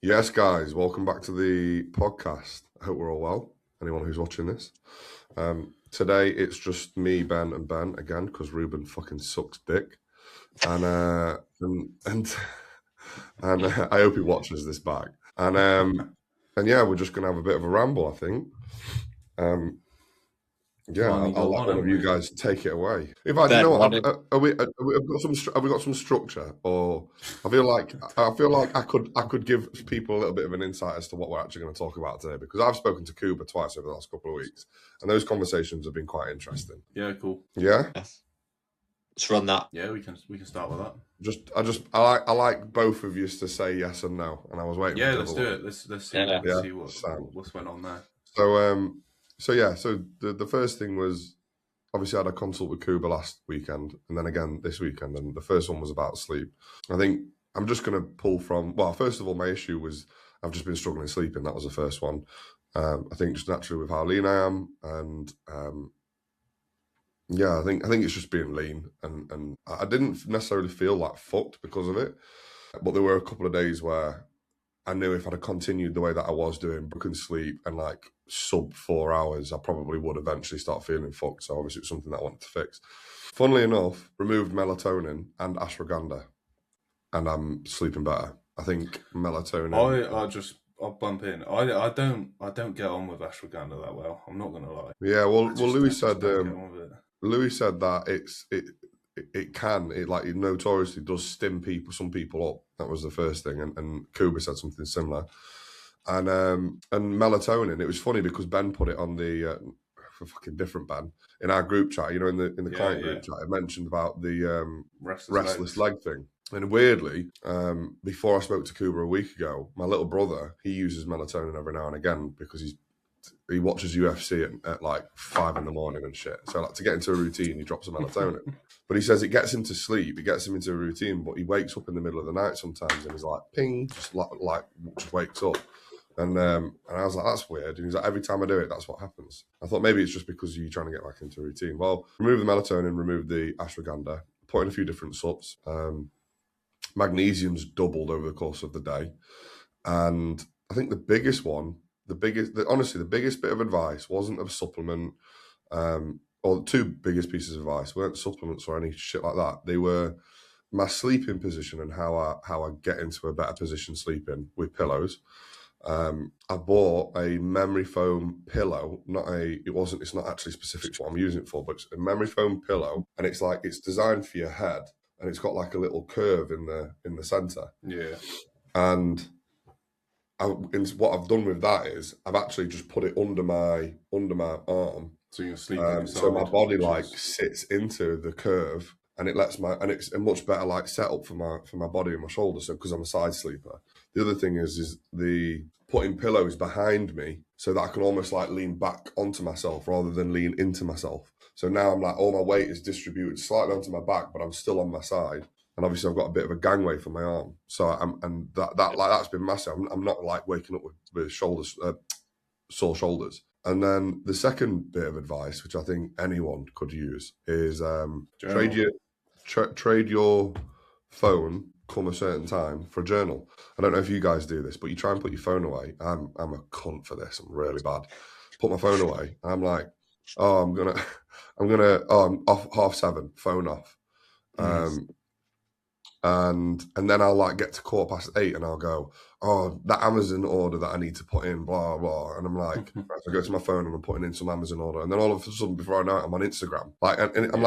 Yes, guys, welcome back to the podcast. I hope we're all well. Anyone who's watching this. Today it's just me, Ben, and Ben again because Ruben fucking sucks dick, and I hope he watches this back. And yeah, we're just gonna have a bit of a ramble, I think. Yeah, I'll let one of you guys take it away. In fact, you know what? Have we got some structure, or I feel like I could give people a little bit of an insight as to what we're actually going to talk about today, because I've spoken to Kruger twice over the last couple of weeks, and those conversations have been quite interesting. Yeah, cool. Yeah, let's run that. Yeah, we can start with that. I like both of you to say yes and no, and I was waiting. Yeah, let's do it. Let's see what's went on there. So the first thing was, obviously I had a consult with Kruger last weekend and then again this weekend, and the first one was about sleep. I think I'm just going to pull from, well, first of all, my issue was I've just been struggling sleeping. That was the first one. I think just naturally with how lean I am, and I think it's just being lean, and I didn't necessarily feel like fucked because of it, but there were a couple of days where I knew if I'd have continued the way that I was doing, broken sleep and like sub 4 hours, I probably would eventually start feeling fucked. So obviously it's something that I wanted to fix. Funnily enough, removed melatonin and ashwagandha, and I'm sleeping better. I think melatonin. I'll bump in. I don't get on with ashwagandha that well. I'm not gonna lie. Yeah, well, Louis said that it notoriously does stim some people up. That was the first thing, and Kruger said something similar. And melatonin, it was funny because Ben put it on the for fucking different Ben in our group chat, in the client group chat. I mentioned about the restless leg thing. And weirdly, before I spoke to Kruger a week ago, my little brother, he uses melatonin every now and again because he watches UFC at like 5 a.m. and shit. So like to get into a routine, he drops some melatonin. But he says it gets him to sleep, it gets him into a routine, but he wakes up in the middle of the night sometimes and he's like, ping, just wakes up. And I was like, that's weird. And he's like, every time I do it, that's what happens. I thought maybe it's just because you're trying to get back into a routine. Well, remove the melatonin, remove the ashwagandha, put in a few different sups. Magnesium's doubled over the course of the day. And I think the biggest bit of advice wasn't a supplement, or the two biggest pieces of advice weren't supplements or any shit like that. They were my sleeping position and how I get into a better position sleeping with pillows. I bought a memory foam pillow, it's not actually specific to what I'm using it for, but it's a memory foam pillow, and it's designed for your head, and it's got like a little curve in the center. Yeah. And what I've done with that is I've actually just put it under my arm, so you're sleeping. So my body sits into the curve, and it's a much better setup for my body and my shoulders. So because I'm a side sleeper. The other thing is the putting pillows behind me so that I can almost lean back onto myself rather than lean into myself. So now I'm all my weight is distributed slightly onto my back, but I'm still on my side. And obviously I've got a bit of a gangway for my arm. So that's been massive. I'm not waking up with shoulders, sore shoulders. And then the second bit of advice, which I think anyone could use, is trade your phone come a certain time for a journal. I don't know if you guys do this, but you try and put your phone away. I'm a cunt for this. I'm really bad. Put my phone away. I'm like, I'm off 7:30, phone off. And then I'll get to 8:15 and I'll go, that Amazon order that I need to put in, blah, blah. And I'm like, I go to my phone and I'm putting in some Amazon order. And then all of a sudden, before I know it, I'm on Instagram. And I'm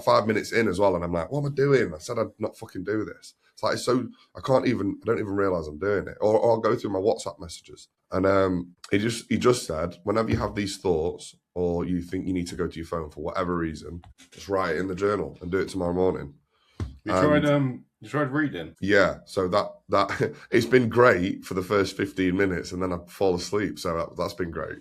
5 minutes in as well. And I'm like, what am I doing? I said I'd not fucking do this. It's so, I don't even realize I'm doing it. Or I'll go through my WhatsApp messages. And he just said, whenever you have these thoughts or you think you need to go to your phone for whatever reason, just write it in the journal and do it tomorrow morning. You tried reading? Yeah, so that it's been great for the first 15 minutes, and then I fall asleep. So that's been great.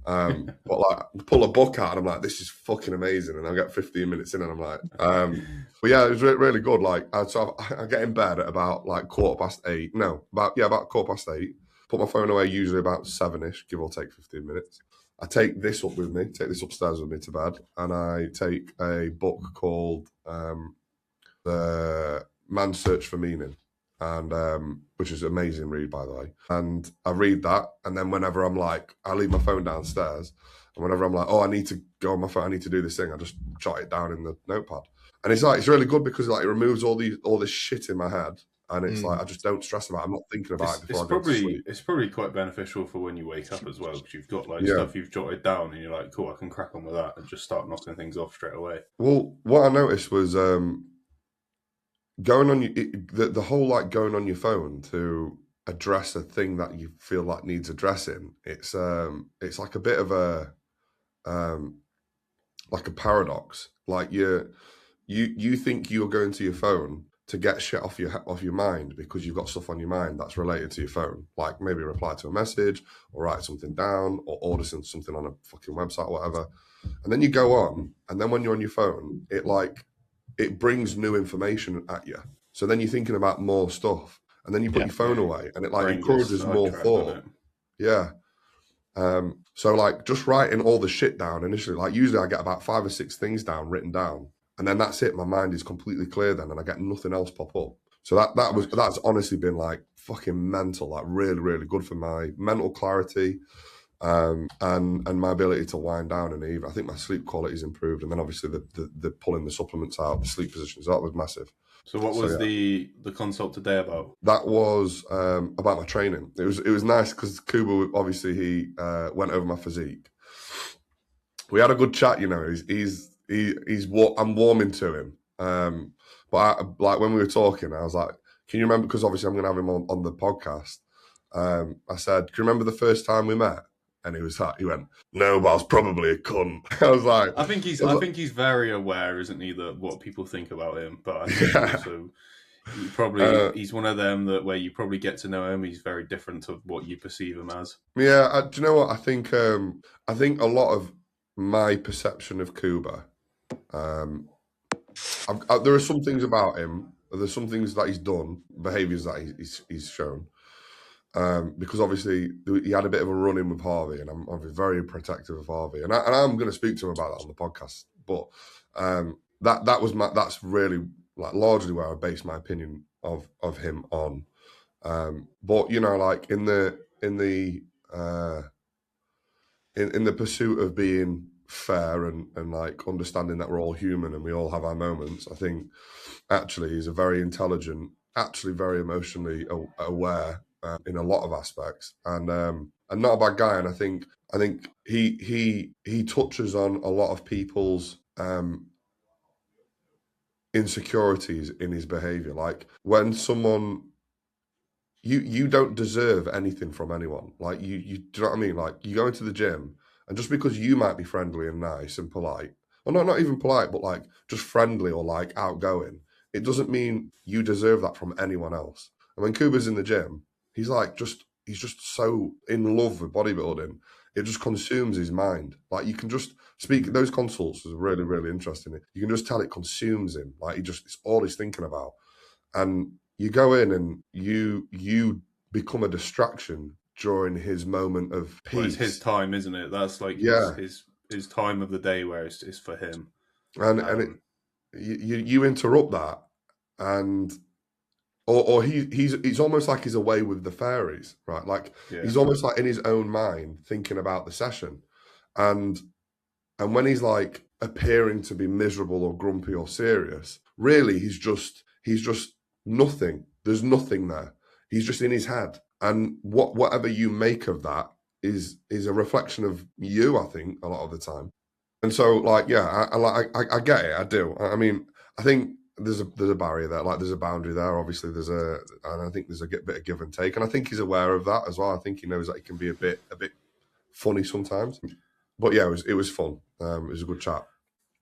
But pull a book out, and I'm like, this is fucking amazing. And I get 15 minutes in, and I'm like, but yeah, it was really good. So I get in bed at about 8:15. No, about 8:15. Put my phone away usually about 7ish, give or take 15 minutes. I take this upstairs with me to bed, and I take a book called The Man's Search for Meaning. and which is an amazing read, by the way. And I read that, and then whenever I'm like, I leave my phone downstairs, and whenever I'm like, oh, I need to go on my phone, I need to do this thing, I just jot it down in the notepad. And it's really good because like it removes all this shit in my head, and it's like I just don't stress about it. I'm not thinking about it before I go to sleep. It's probably quite beneficial for when you wake up as well, because you've got like stuff you've jotted down, and you're like, cool, I can crack on with that and just start knocking things off straight away. Well, what I noticed was going on the whole like going on your phone to address a thing that you feel like needs addressing. It's like a bit of a like a paradox. Like you think you're going to your phone to get shit off your mind because you've got stuff on your mind that's related to your phone, like maybe reply to a message or write something down or order something on a fucking website or whatever. And then you go on, and then when you're on your phone, it brings new information at you. So then you're thinking about more stuff, and then you put your phone away, and it like encourages more thought. Yeah. So like just writing all the shit down initially, like usually I get about 5 or 6 things written down, and then that's it. My mind is completely clear then, and I get nothing else pop up. So that's honestly been like fucking mental, like really, really good for my mental clarity, and my ability to wind down in the evening. I think my sleep quality's improved, and then obviously the pulling the supplements out, the sleep positions, that was massive. So what was the consult today about? That was about my training. It was nice because Kruger, obviously he went over my physique. We had a good chat, you know. I'm warming to him. But like when we were talking, I was like, "Can you remember?" Because obviously I'm going to have him on the podcast. I said, "Can you remember the first time we met?" And he went, "No, but I was probably a cunt." I was like, I think he's very aware, isn't he, that what people think about him. But I think also he's one of them that where you probably get to know him, he's very different to what you perceive him as. Yeah, do you know what I think? I think a lot of my perception of Kruger, there are some things about him. There's some things that he's done, behaviours that he's shown. Because obviously he had a bit of a run-in with Harvey, and I'm very protective of Harvey, and I'm going to speak to him about that on the podcast. But that's really like largely where I base my opinion of him on. But you know, like in the pursuit of being fair and like understanding that we're all human and we all have our moments, I think actually he's a very intelligent, actually very emotionally aware. In a lot of aspects, and not a bad guy. And I think he touches on a lot of people's insecurities in his behavior. Like when someone, you don't deserve anything from anyone. Like you do you know what I mean? Like you go into the gym, and just because you might be friendly and nice and polite, or not even polite, but like just friendly or like outgoing, it doesn't mean you deserve that from anyone else. And when Kruger's in the gym, he's just so in love with bodybuilding. It just consumes his mind. Like you can just speak, those consults was really, really interesting. You can just tell it consumes him. Like it's all he's thinking about. And you go in and you become a distraction during his moment of peace. Well, it's his time, isn't it? That's like his time of the day where it's for him. And you interrupt that, and Or he's almost like he's away with the fairies, right? Like he's almost like in his own mind thinking about the session, and when he's like appearing to be miserable or grumpy or serious, really he's just nothing. There's nothing there. He's just in his head, and whatever you make of that is a reflection of you, I think, a lot of the time. And so, like, yeah, I get it. I do. I mean, I think. There's a barrier there, like there's a boundary there. Obviously, and I think there's a bit of give and take, and I think he's aware of that as well. I think he knows that he can be a bit funny sometimes, but yeah, it was fun. It was a good chat.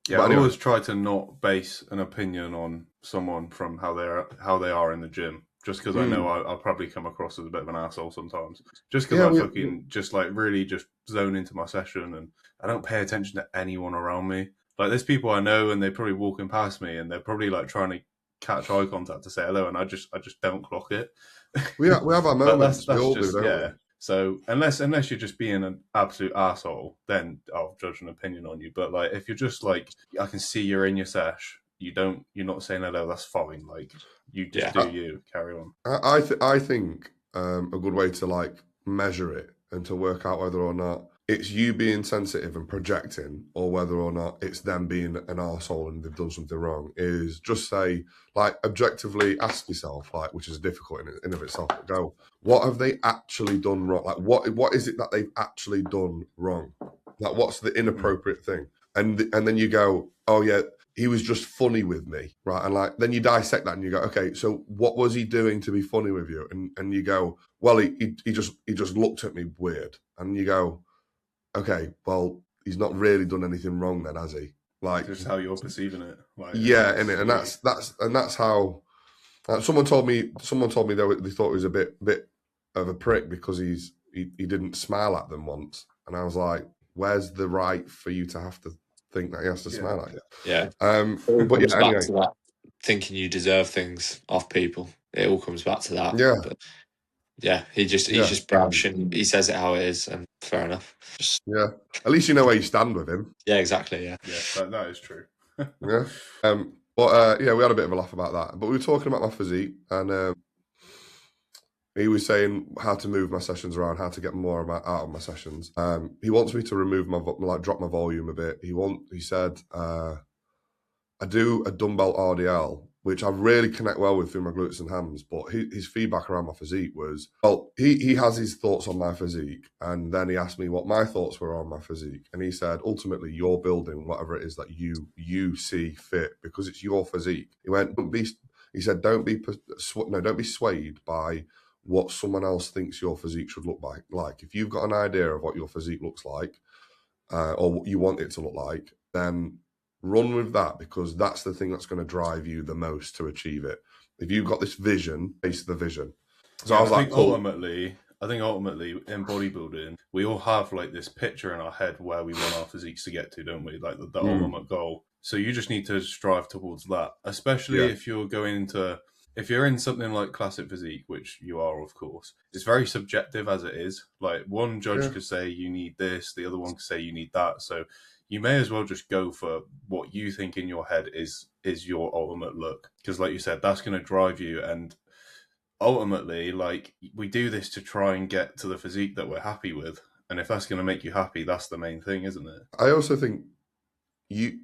Yeah, I always try to not base an opinion on someone from how they are in the gym, just because I know I'll probably come across as a bit of an asshole sometimes. Just because just like really just zone into my session, and I don't pay attention to anyone around me. Like, there's people I know, and they're probably walking past me, and they're probably like trying to catch eye contact to say hello, and I just don't clock it. We have our moments. that's just, yeah. So unless you're just being an absolute asshole, then I'll judge an opinion on you. But like, if you're just like, I can see you're in your sesh, you're not saying, "Oh, that's fine." Like, you just do you, carry on. I think a good way to like measure it and to work out whether or not it's you being sensitive and projecting, or whether or not it's them being an arsehole and they've done something wrong, is just say, like, objectively ask yourself, like, which is difficult in of itself, but go, what have they actually done wrong? Like, what is it that they've actually done wrong? Like, what's the inappropriate thing? And then you go, oh yeah, he was just funny with me, right? And like, then you dissect that and you go, okay, so what was he doing to be funny with you? And you go, well, he just looked at me weird. And you go, okay, well, he's not really done anything wrong then, has he? Like, just how you're perceiving it. Like, yeah, and that's how. Someone told me they thought he was a bit of a prick because he didn't smile at them once, and I was like, where's the right for you to have to think that he has to smile at you? Yeah. But yeah, anyway. Back to that, thinking you deserve things off people. It all comes back to that. Yeah. But yeah, he's just brash and he says it how it is, and fair enough. Yeah. At least you know where you stand with him. Yeah, exactly. Yeah. Yeah, that is true. Yeah. But yeah, we had a bit of a laugh about that. But we were talking about my physique, and he was saying how to move my sessions around, how to get more out of my sessions. He wants me to remove drop my volume a bit. He said I do a dumbbell RDL, which I really connect well with through my glutes and hams. But his feedback around my physique was, well, he has his thoughts on my physique, and then he asked me what my thoughts were on my physique, and he said, ultimately, you're building whatever it is that you see fit because it's your physique. He went, don't be swayed by what someone else thinks your physique should look like. Like, if you've got an idea of what your physique looks like, or what you want it to look like, then run with that, because that's the thing that's going to drive you the most to achieve it. If you've got this vision, face the vision. So yeah, I was like, cool. I think ultimately in bodybuilding, we all have like this picture in our head where we want our physiques to get to, don't we? Like the ultimate goal. So you just need to strive towards that, especially if you're if you're in something like classic physique, which you are, of course. It's very subjective as it is. Like, one judge could say you need this, the other one could say you need that. So you may as well just go for what you think in your head is your ultimate look. Because like you said, that's going to drive you. And ultimately, like, we do this to try and get to the physique that we're happy with. And if that's going to make you happy, that's the main thing, isn't it? I also think you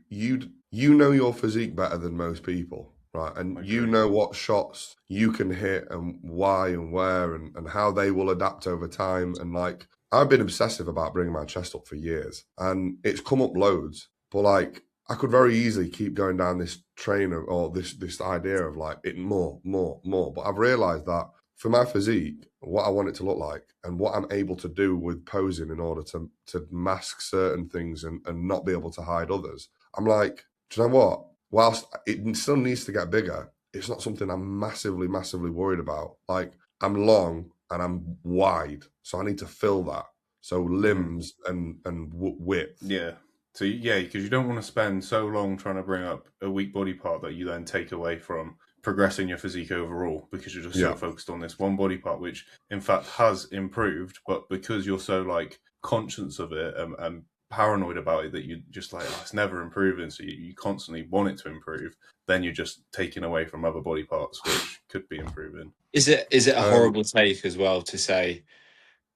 know your physique better than most people, right? And you know what shots you can hit and why and where and how they will adapt over time. And like, I've been obsessive about bringing my chest up for years, and it's come up loads. But like, I could very easily keep going down this train or this idea of like it more. But I've realised that for my physique, what I want it to look like and what I'm able to do with posing in order to mask certain things and not be able to hide others, I'm like, do you know what? Whilst it still needs to get bigger, it's not something I'm massively worried about. Like, I'm long and I'm wide, so I need to fill that. So limbs and width. Yeah. So yeah, because you don't want to spend so long trying to bring up a weak body part that you then take away from progressing your physique overall, because you're just so focused on this one body part, which in fact has improved, but because you're so like conscious of it and paranoid about it that you just like, oh, it's never improving, so you constantly want it to improve, then you're just taking away from other body parts which could be improving. Is it a horrible take as well to say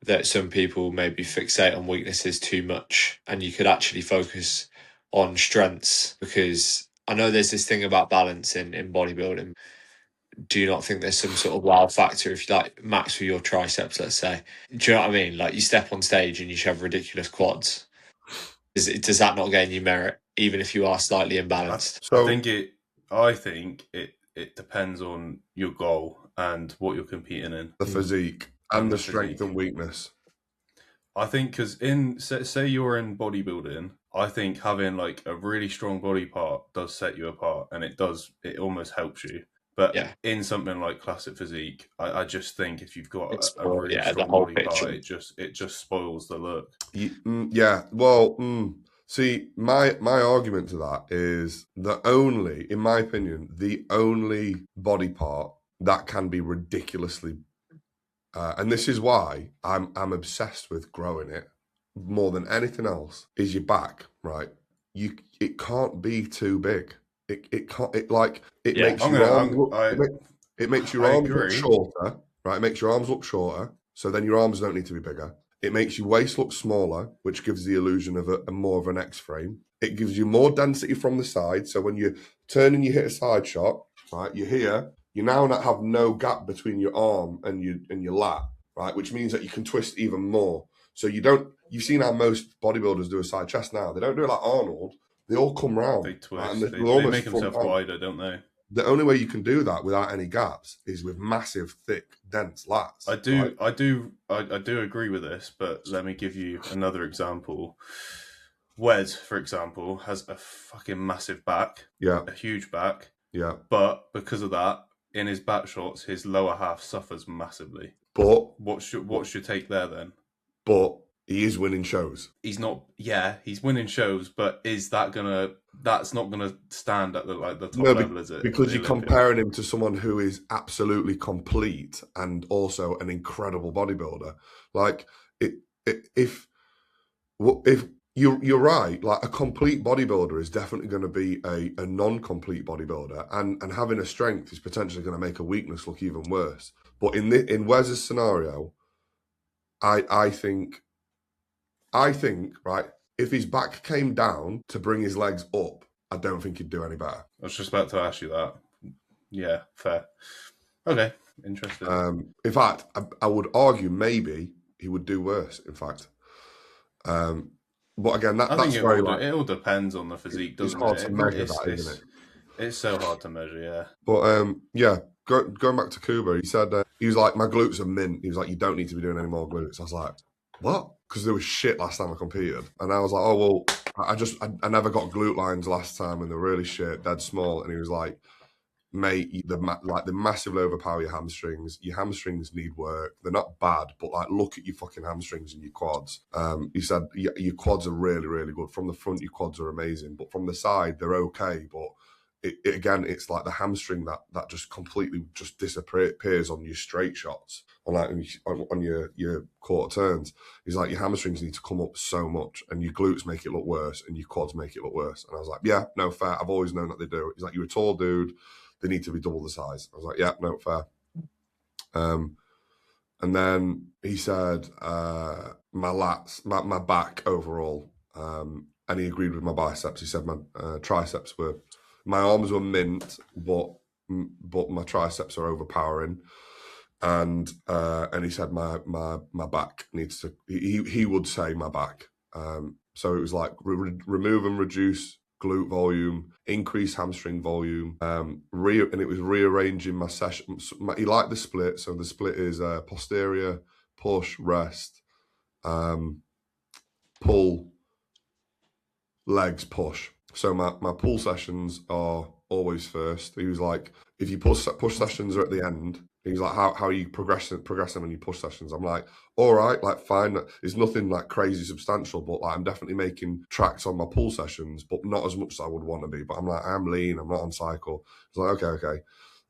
that some people maybe fixate on weaknesses too much and you could actually focus on strengths? Because I know there's this thing about balance in bodybuilding. Do you not think there's some sort of wow factor if you like max with your triceps, let's say? Do you know what I mean? Like, you step on stage and you have ridiculous quads. Does that not gain you merit, even if you are slightly imbalanced? I think it depends on your goal and what you're competing in. The physique and the strength and weakness. I think because say you're in bodybuilding, I think having like a really strong body part does set you apart, and it almost helps you. But in something like classic physique, I just think if you've got a really strong body part, it just spoils the look. Yeah. Well, see, my argument to that is in my opinion, the only body part that can be ridiculously, and this is why I'm obsessed with growing it more than anything else, is your back, right? It can't be too big. it can't, it like, it Yeah. makes your arms look, it makes your I arms look agree. shorter, right? It makes your arms look shorter, so then your arms don't need to be bigger. It makes your waist look smaller, which gives the illusion of a more of an X frame. It gives you more density from the side, so when you turn and you hit a side shot, right, you're here, you now not have no gap between your arm and your lat, right, which means that you can twist even more. So you've seen how most bodybuilders do a side chest now. They don't do it like Arnold. They all come round. They twist. Right, and they make themselves wider, don't they? The only way you can do that without any gaps is with massive, thick, dense lats. I do agree with this, but let me give you another example. Wes, for example, has a fucking massive back. Yeah. A huge back. Yeah. But because of that, in his back shots, his lower half suffers massively. But what's your take there then? But he is winning shows. He's winning shows, but that's not gonna stand at the top level, is it? Because you're comparing him to someone who is absolutely complete and also an incredible bodybuilder. Like if you're right, like a complete bodybuilder is definitely going to be a non-complete bodybuilder, and having a strength is potentially going to make a weakness look even worse. But in Wes's scenario, I think, right, if his back came down to bring his legs up, I don't think he'd do any better. I was just about to ask you that. Yeah, fair. Okay, interesting. In fact, I would argue maybe he would do worse, in fact. But again, I think it all depends on the physique, doesn't it? It's hard to measure that, isn't it? It's so hard to measure, yeah. But going back to Kruger, he said, he was like, my glutes are mint. He was like, you don't need to be doing any more glutes. I was like, what? Because there was shit last time I competed. And I was like, oh, well, I never got glute lines last time and they're really shit, dead small. And he was like, mate, the massively overpower your hamstrings. Your hamstrings need work. They're not bad, but like, look at your fucking hamstrings and your quads. He said, your quads are really, really good. From the front, your quads are amazing. But from the side, they're okay. But again, it's like the hamstring that just completely just disappears on your straight shots, on your quarter turns. He's like, your hamstrings need to come up so much, and your glutes make it look worse, and your quads make it look worse. And I was like, yeah, no, fair. I've always known that they do. He's like, you're a tall dude, they need to be double the size. I was like, yeah, no, fair. And then he said, my lats, my back overall, and he agreed with my biceps. He said my triceps my arms were mint, but my triceps are overpowering, and he said my back needs to. He would say my back. So it was like remove and reduce glute volume, increase hamstring volume, and it was rearranging my session. He liked the split, so the split is posterior, push, rest, pull, legs, push. So my pull sessions are always first. He was like, if you push sessions are at the end, he was like, how are you progressing on your push sessions? I'm like, all right, like fine. It's nothing like crazy substantial, but like I'm definitely making tracks on my pull sessions, but not as much as I would want to be. But I'm like, I'm lean, I'm not on cycle. It's like, okay.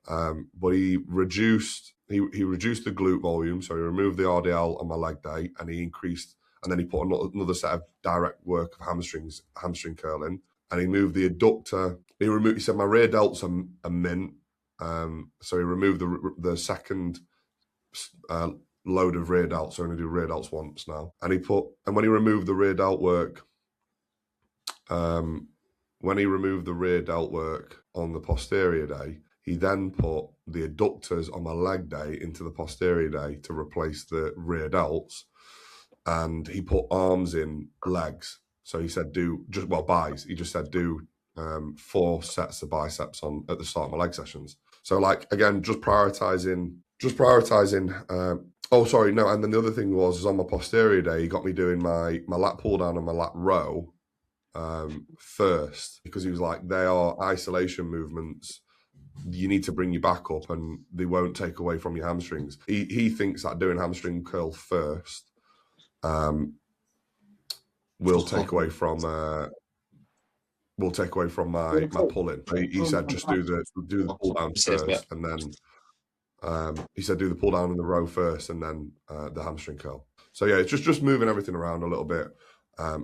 But he reduced the glute volume, so he removed the RDL on my leg day, and he increased, and then he put another set of direct work of hamstring curling. And he moved the adductor. He said my rear delts are mint. So he removed the second load of rear delts. So I'm going to do rear delts once now. And when he removed the rear delt work, on the posterior day, he then put the adductors on my leg day into the posterior day to replace the rear delts. And he put arms in legs. So he said, buys. He just said, do 4 sets of biceps at the start of my leg sessions. So like, again, just prioritizing. And then the other thing was on my posterior day, he got me doing my lat pull down and my lat row first, because he was like, they are isolation movements. You need to bring your back up and they won't take away from your hamstrings. He thinks that doing hamstring curl first will take away from my pulling. He said just do the pull down first, and then he said do the pull down in the row first, and then the hamstring curl. So yeah, it's just moving everything around a little bit.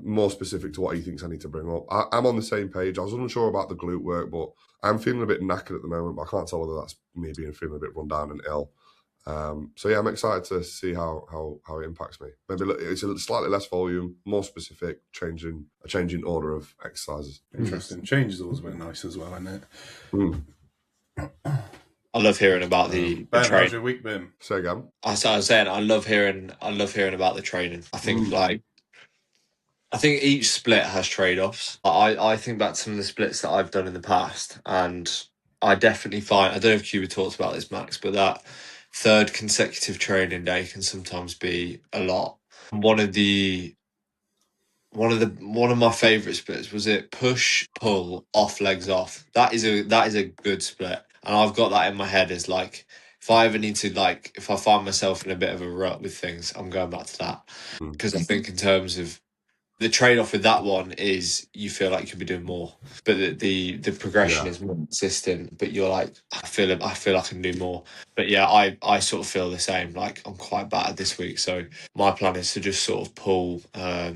more specific to what he thinks I need to bring up. I'm on the same page. I was unsure about the glute work, but I'm feeling a bit knackered at the moment, but I can't tell whether that's me feeling a bit run down and ill. So yeah, I'm excited to see how it impacts me. Maybe it's a slightly less volume, more specific, a changing order of exercises. Interesting. Change is always a bit nice as well, isn't it? I love hearing about the Ben, training. how's your week been? Say again. I was saying I love hearing about the training. I think I think each split has trade-offs. I think back to some of the splits that I've done in the past, and I definitely find, I don't know if Cuba talked about this, Max, but that third consecutive training day can sometimes be a lot. One of my favourite splits was it push, pull, off, legs off. That is a good split. And I've got that in my head as like, if I ever need to, like, if I find myself in a bit of a rut with things, I'm going back to that. Because I think in terms of the trade-off with that one is you feel like you could be doing more, but the progression is more consistent, but you're like, I feel like I can do more. But yeah, I sort of feel the same. Like, I'm quite battered this week, so my plan is to just sort of pull a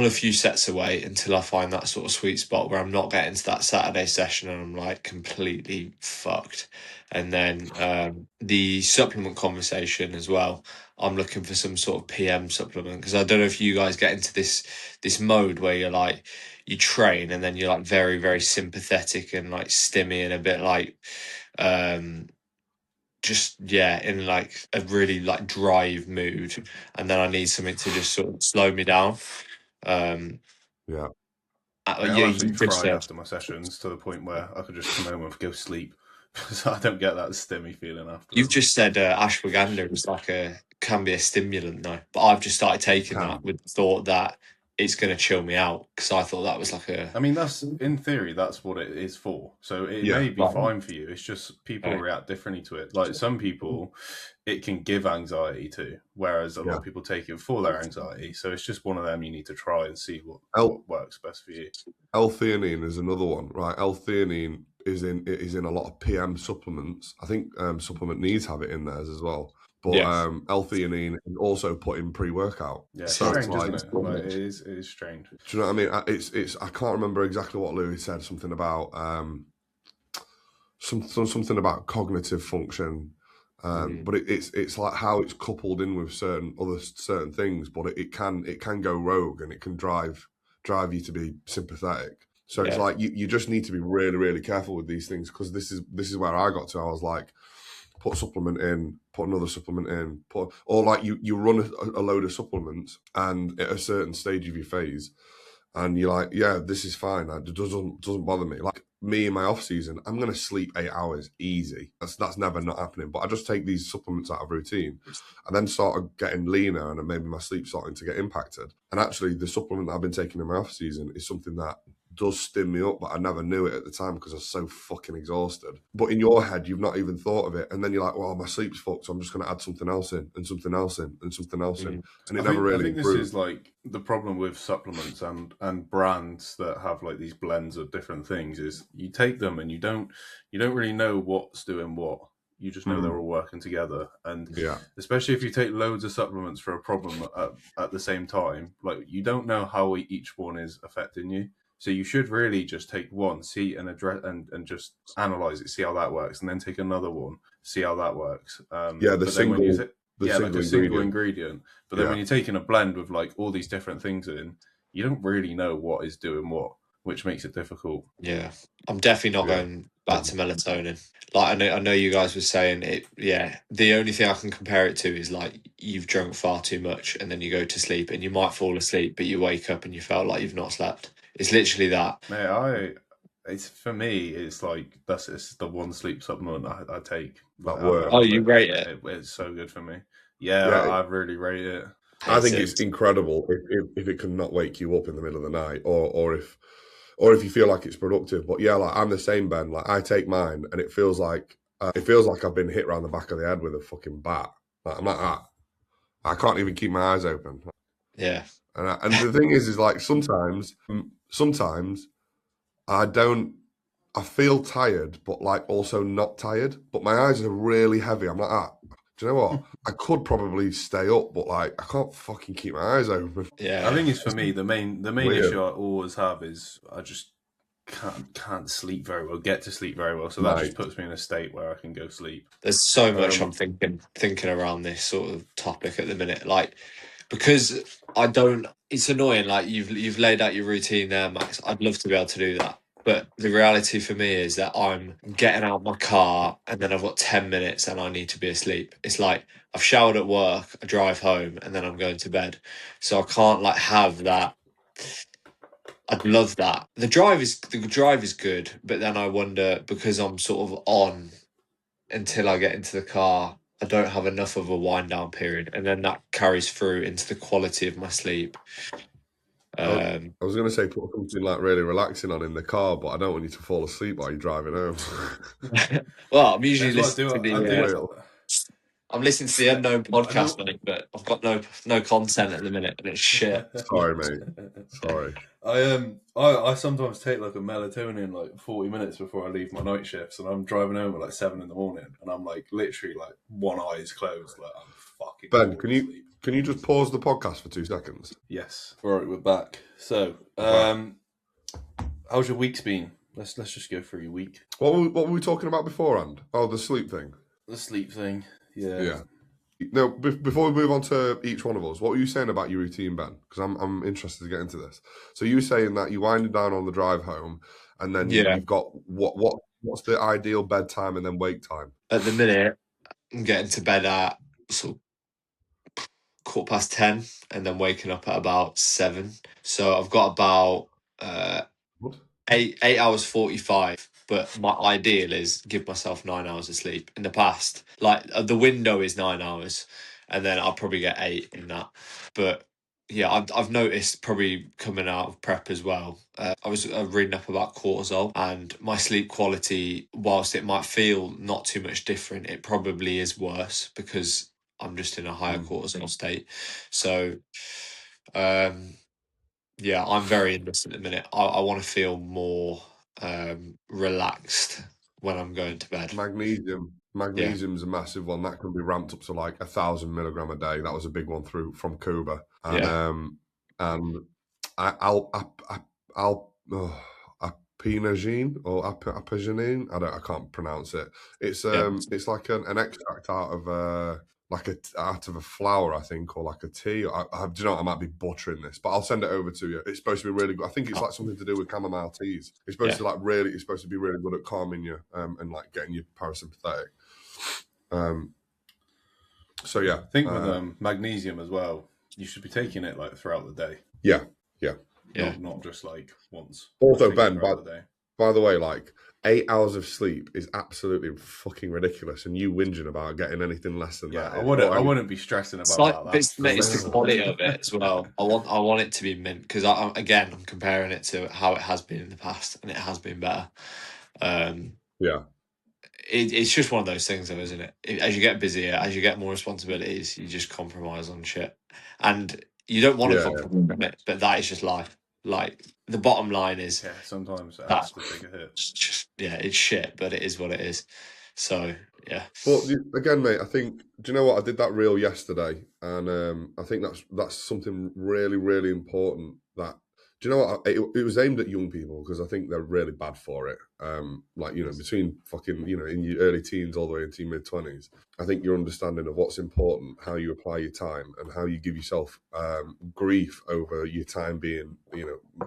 few sets away until I find that sort of sweet spot where I'm not getting to that Saturday session and I'm like completely fucked. And then the supplement conversation as well, I'm looking for some sort of PM supplement, because I don't know if you guys get into this mode where you're like, you train and then you're like very, very sympathetic and like stimmy and a bit like in like a really like drive mood, and then I need something to just sort of slow me down. I actually cry after my sessions to the point where I could just come home and go sleep. So I don't get that stimmy feeling after. You've just said ashwagandha is can be a stimulant now, but I've just started taking that with the thought that it's going to chill me out, because I thought that was like I mean, that's in theory, that's what it is for. So it may be fine for you. It's just people react differently to it. Like some people, it can give anxiety to, whereas a lot of people take it for their anxiety. So it's just one of them you need to try and see what works best for you. L-theanine is another one, right? L-theanine is in a lot of PM supplements. I think supplement needs have it in theirs as well. But L-theanine is also put in pre-workout. Yeah, so strange, isn't it? Like, it is strange. Do you know what I mean? It's I can't remember exactly what Louis said. Something about something about cognitive function. But it's like how it's coupled in with certain things, but it can go rogue and it can drive you to be sympathetic. So it's like you just need to be really, really careful with these things, because this is where I got to. I was like, put a supplement in, put another supplement in, or like you run a load of supplements, and at a certain stage of your phase, and you're like, yeah, this is fine. It doesn't bother me. Like me in my off season, I'm gonna sleep 8 hours easy. That's never not happening. But I just take these supplements out of routine, and then started getting leaner, and maybe my sleep starting to get impacted. And actually, the supplement that I've been taking in my off season is something that does stim me up, but I never knew it at the time because I was so fucking exhausted. But in your head, you've not even thought of it, and then you're like, well, my sleep's fucked, so I'm just going to add something else in, and something else in, and something else in, and it never really improved. This is like the problem with supplements and brands that have like these blends of different things, is you take them and you don't really know what's doing what. You just know they're all working together. And especially if you take loads of supplements for a problem at the same time, like you don't know how each one is affecting you. So you should really just take one, see and address and just analyze it, see how that works, and then take another one, see how that works. The single ingredient. But then when you're taking a blend with like all these different things in, you don't really know what is doing what, which makes it difficult. Yeah, I'm definitely not going back to melatonin. Like I know you guys were saying it. Yeah, the only thing I can compare it to is like you've drunk far too much and then you go to sleep and you might fall asleep, but you wake up and you felt like you've not slept. It's literally that. It's for me. It's like it's the one sleep supplement I take. You rate it? It's so good for me. I really rate it. I think it's incredible if it can not wake you up in the middle of the night, or if you feel like it's productive. But like I'm the same, Ben. Like I take mine and it feels like I've been hit around the back of the head with a fucking bat. Like I'm like that. I can't even keep my eyes open. Yeah. And the thing is like sometimes I feel tired, but like also not tired. But my eyes are really heavy. I'm like that. do you know what? I could probably stay up, but like I can't fucking keep my eyes open. Yeah, I think it's for me the main Weird. issue I always have is I just can't sleep very well, get to sleep very well. So that just puts me in a state where I can go sleep. There's so much I'm thinking around this sort of topic at the minute, like because I don't. It's annoying. Like you've laid out your routine there, Max. I'd love to be able to do that. But the reality for me is that I'm getting out my car and then I've got 10 minutes and I need to be asleep. It's like I've showered at work, I drive home, and then I'm going to bed. So I can't like have that. I'd love that. The drive is good, but then I wonder, because I'm sort of on until I get into the car, I don't have enough of a wind down period, and then that carries through into the quality of my sleep. I was going to say put something like really relaxing on in the car, but I don't want you to fall asleep while you're driving home. Well, I'm usually listening to the I'm listening to the Unknown podcast, mate, but I've got no content at the minute, and it's shit. Sorry, mate. Sorry. I sometimes take like a melatonin like 40 minutes before I leave my night shifts, and I'm driving home at like 7 a.m, and I'm like literally like one eye is closed, like I'm fucking. Ben, can you just pause the podcast for 2 seconds? Yes. All right, we're back. So, how's your week's been? Let's just go through your week. What were we talking about beforehand? Oh, the sleep thing. The sleep thing. Yeah. Yeah. Now, before we move on to each one of us, what were you saying about your routine, Ben? Because I'm interested to get into this. So you were saying that you winded down on the drive home, and then you've got what's the ideal bedtime and then wake time? At the minute, I'm getting to bed at sort of 10:15, and then waking up at about 7. So I've got about 8 hours 45. But my ideal is give myself 9 hours of sleep. In the past, like the window is 9 hours, and then I'll probably get 8 in that. But yeah, I've noticed probably coming out of prep as well. I was reading up about cortisol, and my sleep quality, whilst it might feel not too much different, it probably is worse because I'm just in a higher cortisol state. So, yeah, I'm very in this at the minute. I want to feel more relaxed when I'm going to bed. Magnesium's a massive one that can be ramped up to like 1,000 milligram a day. That was a big one from Kruger, and apinagine or apigenine. I can't pronounce it. It's it's like an extract out of out of a flower, I think, or like a tea. Do you know what? I might be butchering this, but I'll send it over to you. It's supposed to be really good. I think it's like something to do with chamomile teas. It's supposed to it's supposed to be really good at calming you and like getting you parasympathetic. So yeah, I think with magnesium as well, you should be taking it like throughout the day. Yeah. Not just like once. Also, Ben, by the way, like 8 hours of sleep is absolutely fucking ridiculous, and you whinging about getting anything less than that. I wouldn't be stressing about that. It's the quality of it as well. I want it to be mint because I'm comparing it to how it has been in the past, and it has been better. It's just one of those things, though, isn't it? As you get busier, as you get more responsibilities, you just compromise on shit, and you don't want to compromise on it, but that is just life. Like the bottom line is, sometimes it has to take a hit. It's shit, but it is what it is. So yeah. Well, again, mate, I think. Do you know what? I did that reel yesterday, and I think that's something really, really important. That do you know what? It was aimed at young people because I think they're really bad for it. Like between fucking in your early teens all the way into your mid-20s, I think your understanding of what's important, how you apply your time, and how you give yourself grief over your time being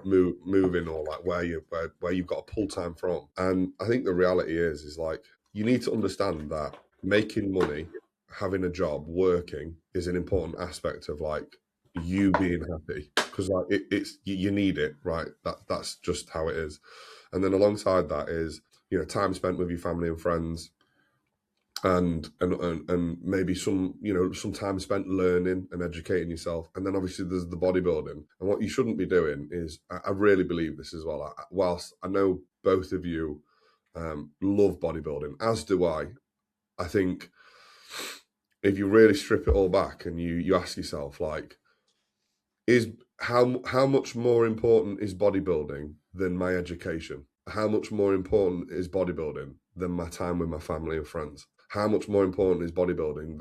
moving or like where you've got to pull time from. And I think the reality is like you need to understand that making money, having a job, working is an important aspect of like you being happy. Because like it's you need it, right? That's just how it is. And then alongside that is time spent with your family and friends, and maybe some time spent learning and educating yourself. And then obviously there's the bodybuilding. And what you shouldn't be doing is, I really believe this as well. Whilst I know both of you love bodybuilding, as do I think if you really strip it all back and you ask yourself like, is how much more important is bodybuilding than my education? How much more important is bodybuilding than my time with my family and friends? how much more important is bodybuilding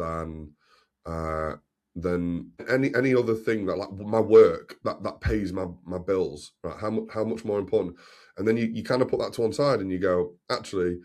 than any other thing that, like my work that pays my bills, right? How much more important? And then you kind of put that to one side and you go, actually,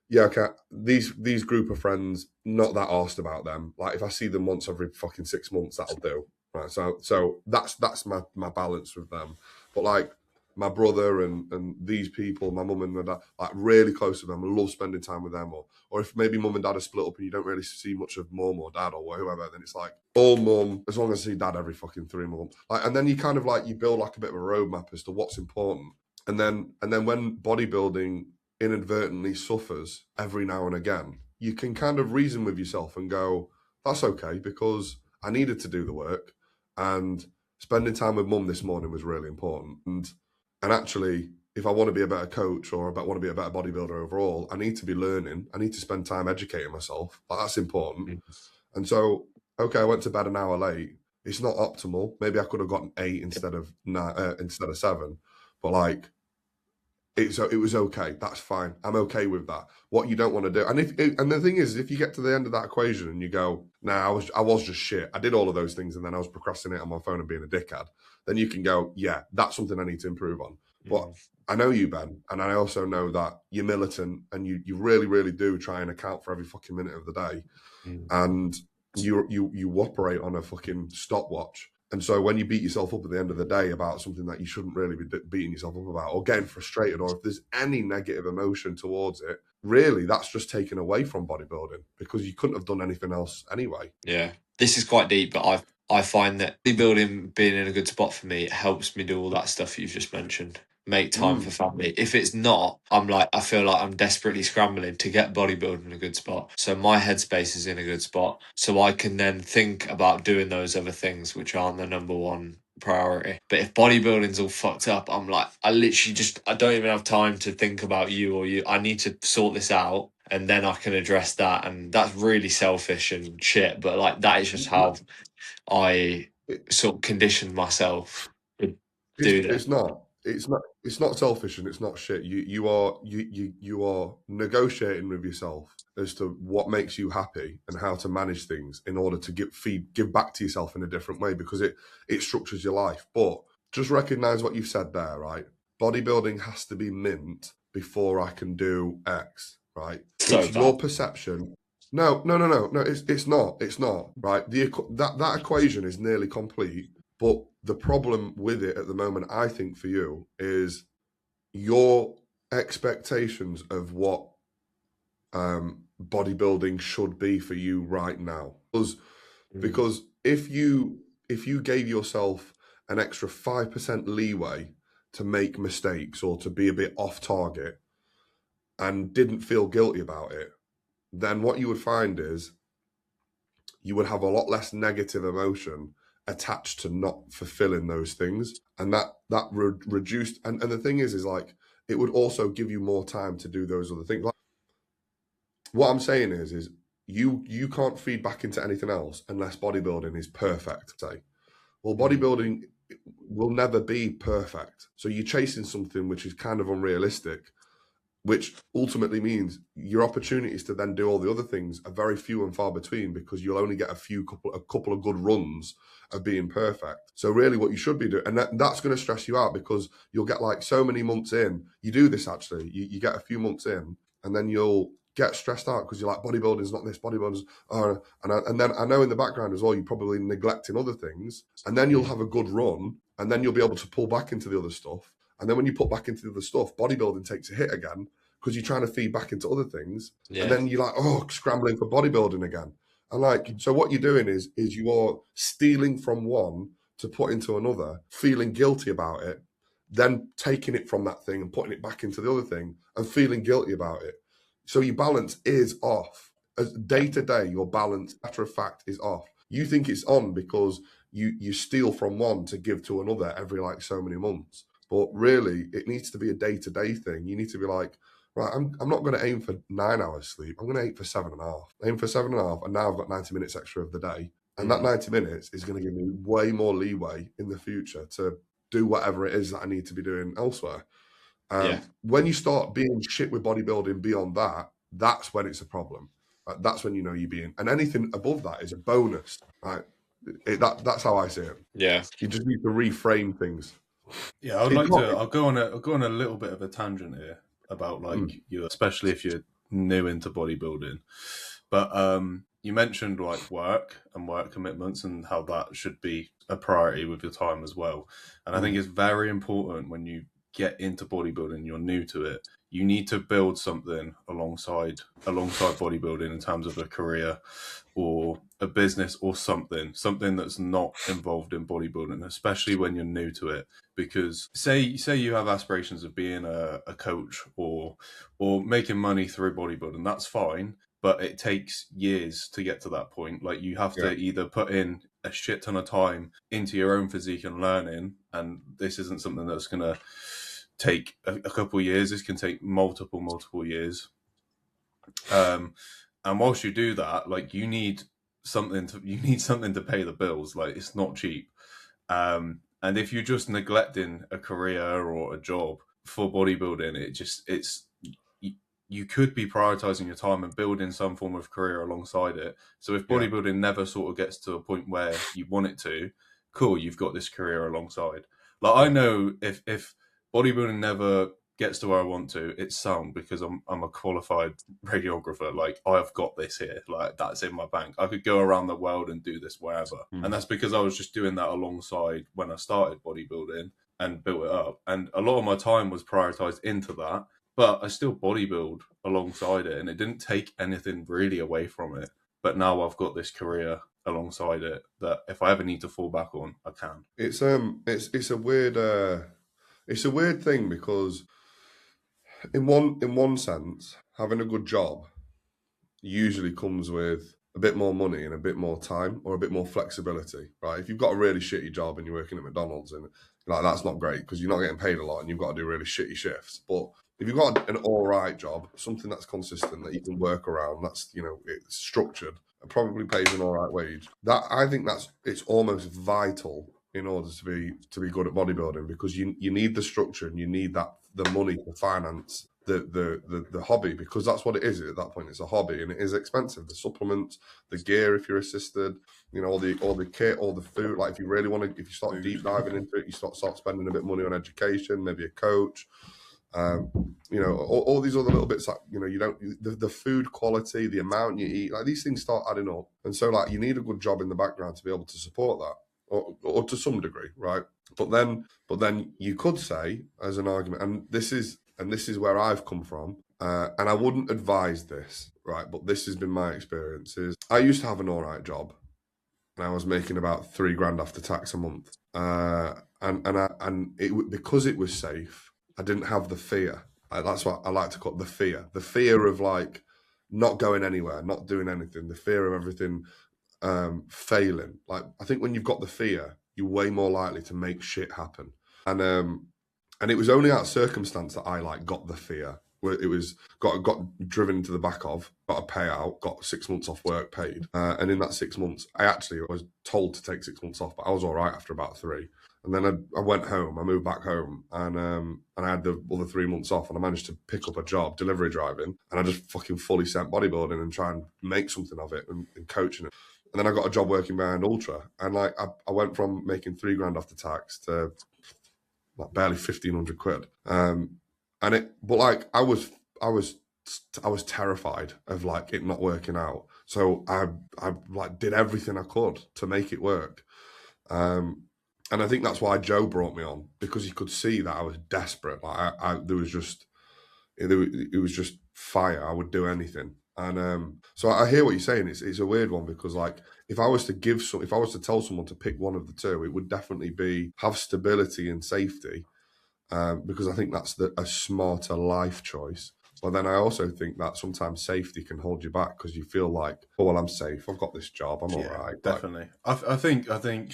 yeah, okay, these group of friends, not that arsed about them. Like if I see them once every fucking 6 months, that'll do. Right. So that's my balance with them. But like my brother and these people, my mum and my dad, like really close to them. I love spending time with them. Or if maybe mum and dad are split up and you don't really see much of mum or dad or whoever, then it's like all mum, as long as I see dad every fucking 3 months. Like, and then you kind of like, you build like a bit of a roadmap as to what's important. And then when bodybuilding inadvertently suffers every now and again, you can kind of reason with yourself and go, that's okay, because I needed to do the work, and spending time with mum this morning was really important. And actually, if I want to be a better coach or want to be a better bodybuilder overall, I need to be learning. I need to spend time educating myself. Like, that's important. And so, okay, I went to bed an hour late. It's not optimal. Maybe I could have gotten 8 instead of 7. But like, it was okay. That's fine. I'm okay with that. What you don't want to do, and the thing is, if you get to the end of that equation and you go, nah, I was just shit. I did all of those things, and then I was procrastinating on my phone and being a dickhead. Then you can go, yeah, that's something I need to improve on. But I know you, Ben, and I also know that you're militant, and you really, really do try and account for every fucking minute of the day, and you operate on a fucking stopwatch. And so when you beat yourself up at the end of the day about something that you shouldn't really be beating yourself up about, or getting frustrated, or if there's any negative emotion towards it, really, that's just taken away from bodybuilding, because you couldn't have done anything else anyway. Yeah, this is quite deep, but I find that bodybuilding being in a good spot for me, it helps me do all that stuff you've just mentioned. Make time for family. If it's not, I feel like I'm desperately scrambling to get bodybuilding in a good spot. So my headspace is in a good spot. So I can then think about doing those other things, which aren't the number one priority. But if bodybuilding's all fucked up, I'm like, I don't even have time to think about you or you. I need to sort this out, and then I can address that. And that's really selfish and shit. But like, that is just how I sort of conditioned myself to do that. It's not selfish, and it's not shit. You are negotiating with yourself as to what makes you happy and how to manage things in order to give back to yourself in a different way, because it structures your life. But just recognize what you've said there, right? Bodybuilding has to be mint before I can do X, right? So it's your perception. No. It's not, right? That equation is nearly complete. But the problem with it at the moment, I think, for you, is your expectations of what bodybuilding should be for you right now. Because if you gave yourself an extra 5% leeway to make mistakes or to be a bit off target and didn't feel guilty about it, then what you would find is you would have a lot less negative emotion attached to not fulfilling those things, and that reduced. And the thing is like, it would also give you more time to do those other things. Like, what I'm saying is you can't feed back into anything else unless bodybuilding is perfect. Say, well, bodybuilding will never be perfect, so you're chasing something which is kind of unrealistic, which ultimately means your opportunities to then do all the other things are very few and far between, because you'll only get a couple of good runs of being perfect. So really what you should be doing, and that's going to stress you out, because you'll get like so many months in, you do this actually, you get a few months in, and then you'll get stressed out because you're like, bodybuilding's not this, bodybuilding's, and then I know in the background as well, you're probably neglecting other things, and then you'll have a good run, and then you'll be able to pull back into the other stuff. And then when you put back into the other stuff, bodybuilding takes a hit again, because you're trying to feed back into other things. Yeah. And then you're like, scrambling for bodybuilding again. And like, so what you're doing is you are stealing from one to put into another, feeling guilty about it, then taking it from that thing and putting it back into the other thing and feeling guilty about it. So your balance is off. As day to day, your balance, matter of fact, is off. You think it's on because you steal from one to give to another every like so many months. But really, it needs to be a day-to-day thing. You need to be like, right, I'm not going to aim for 9 hours sleep. I'm going to aim for 7.5. Aim for 7.5, and now I've got 90 minutes extra of the day. And that 90 minutes is going to give me way more leeway in the future to do whatever it is that I need to be doing elsewhere. When you start being shit with bodybuilding beyond that, that's when it's a problem. That's when you know you're being, and anything above that is a bonus. Right? That's how I see it. Yeah, you just need to reframe things. Yeah, I'll go on a little bit of a tangent here about like you, especially if you're new into bodybuilding. But you mentioned like work and work commitments and how that should be a priority with your time as well. And I think it's very important when you get into bodybuilding, you're new to it, you need to build something alongside bodybuilding in terms of a career or a business or something that's not involved in bodybuilding, especially when you're new to it. Because say you have aspirations of being a coach or making money through bodybuilding, that's fine, but it takes years to get to that point. Like you have to either put in a shit ton of time into your own physique and learning, and this isn't something that's going to take a couple of years. This can take multiple years. And whilst you do that, like you need something to pay the bills. Like it's not cheap. And if you're just neglecting a career or a job for bodybuilding, you could be prioritizing your time and building some form of career alongside it. So if bodybuilding never sort of gets to a point where you want it to, cool, you've got this career alongside. Like I know if bodybuilding never gets to where I want to, it's sound because I'm a qualified radiographer. Like I've got this here, like that's in my bank. I could go around the world and do this wherever. And that's because I was just doing that alongside when I started bodybuilding and built it up. And a lot of my time was prioritized into that, but I still bodybuild alongside it, and it didn't take anything really away from it. But now I've got this career alongside it that if I ever need to fall back on, I can. It's a weird thing because in one sense, having a good job usually comes with a bit more money and a bit more time or a bit more flexibility, right? If you've got a really shitty job and you're working at McDonald's, and like that's not great because you're not getting paid a lot and you've got to do really shitty shifts. But if you've got an all right job, something that's consistent that you can work around, that's it's structured and probably pays an all right wage. I think it's almost vital in order to be good at bodybuilding, because you need the structure and you need the money to finance the hobby, because that's what it is at that point. It's a hobby and it is expensive. The supplements, the gear if you're assisted, all the kit, all the food. Like if you really want to, if you start deep diving into it, you start spending a bit of money on education, maybe a coach. All these other little bits like, the food quality, the amount you eat, like these things start adding up. And so like you need a good job in the background to be able to support that. Or to some degree, right? But then you could say as an argument, and this is where I've come from, and I wouldn't advise this, right? But this has been my experiences. I used to have an all right job, and I was making about $3,000 after tax a month, because it was safe, I didn't have the fear. That's what I like to call it, the fear of like not going anywhere, not doing anything, the fear of everything failing. Like I think when you've got the fear, you're way more likely to make shit happen. And it was only out of circumstance that I like got the fear, where it was got driven into the back of, got a payout, got 6 months off work paid, and in that 6 months I was told to take 6 months off, but I was all right after about 3. And then I went home, I moved back home, and I had the other 3 months off, and I managed to pick up a job, delivery driving, and I just fucking fully sent bodybuilding and try and make something of it and coaching it. And then I got a job working behind Ultra, and like I went from making $3,000 after tax to like barely 1,500 quid. But like I was terrified of like it not working out. So I like did everything I could to make it work. And I think that's why Joe brought me on, because he could see that I was desperate. Like it was just fire. I would do anything. And so I hear what you're saying. It's a weird one, because like if I was to tell someone to pick one of the two, it would definitely be have stability and safety, because I think that's a smarter life choice. But then I also think that sometimes safety can hold you back, because you feel like, oh well, I'm safe. I've got this job. I'm all right. Definitely. I think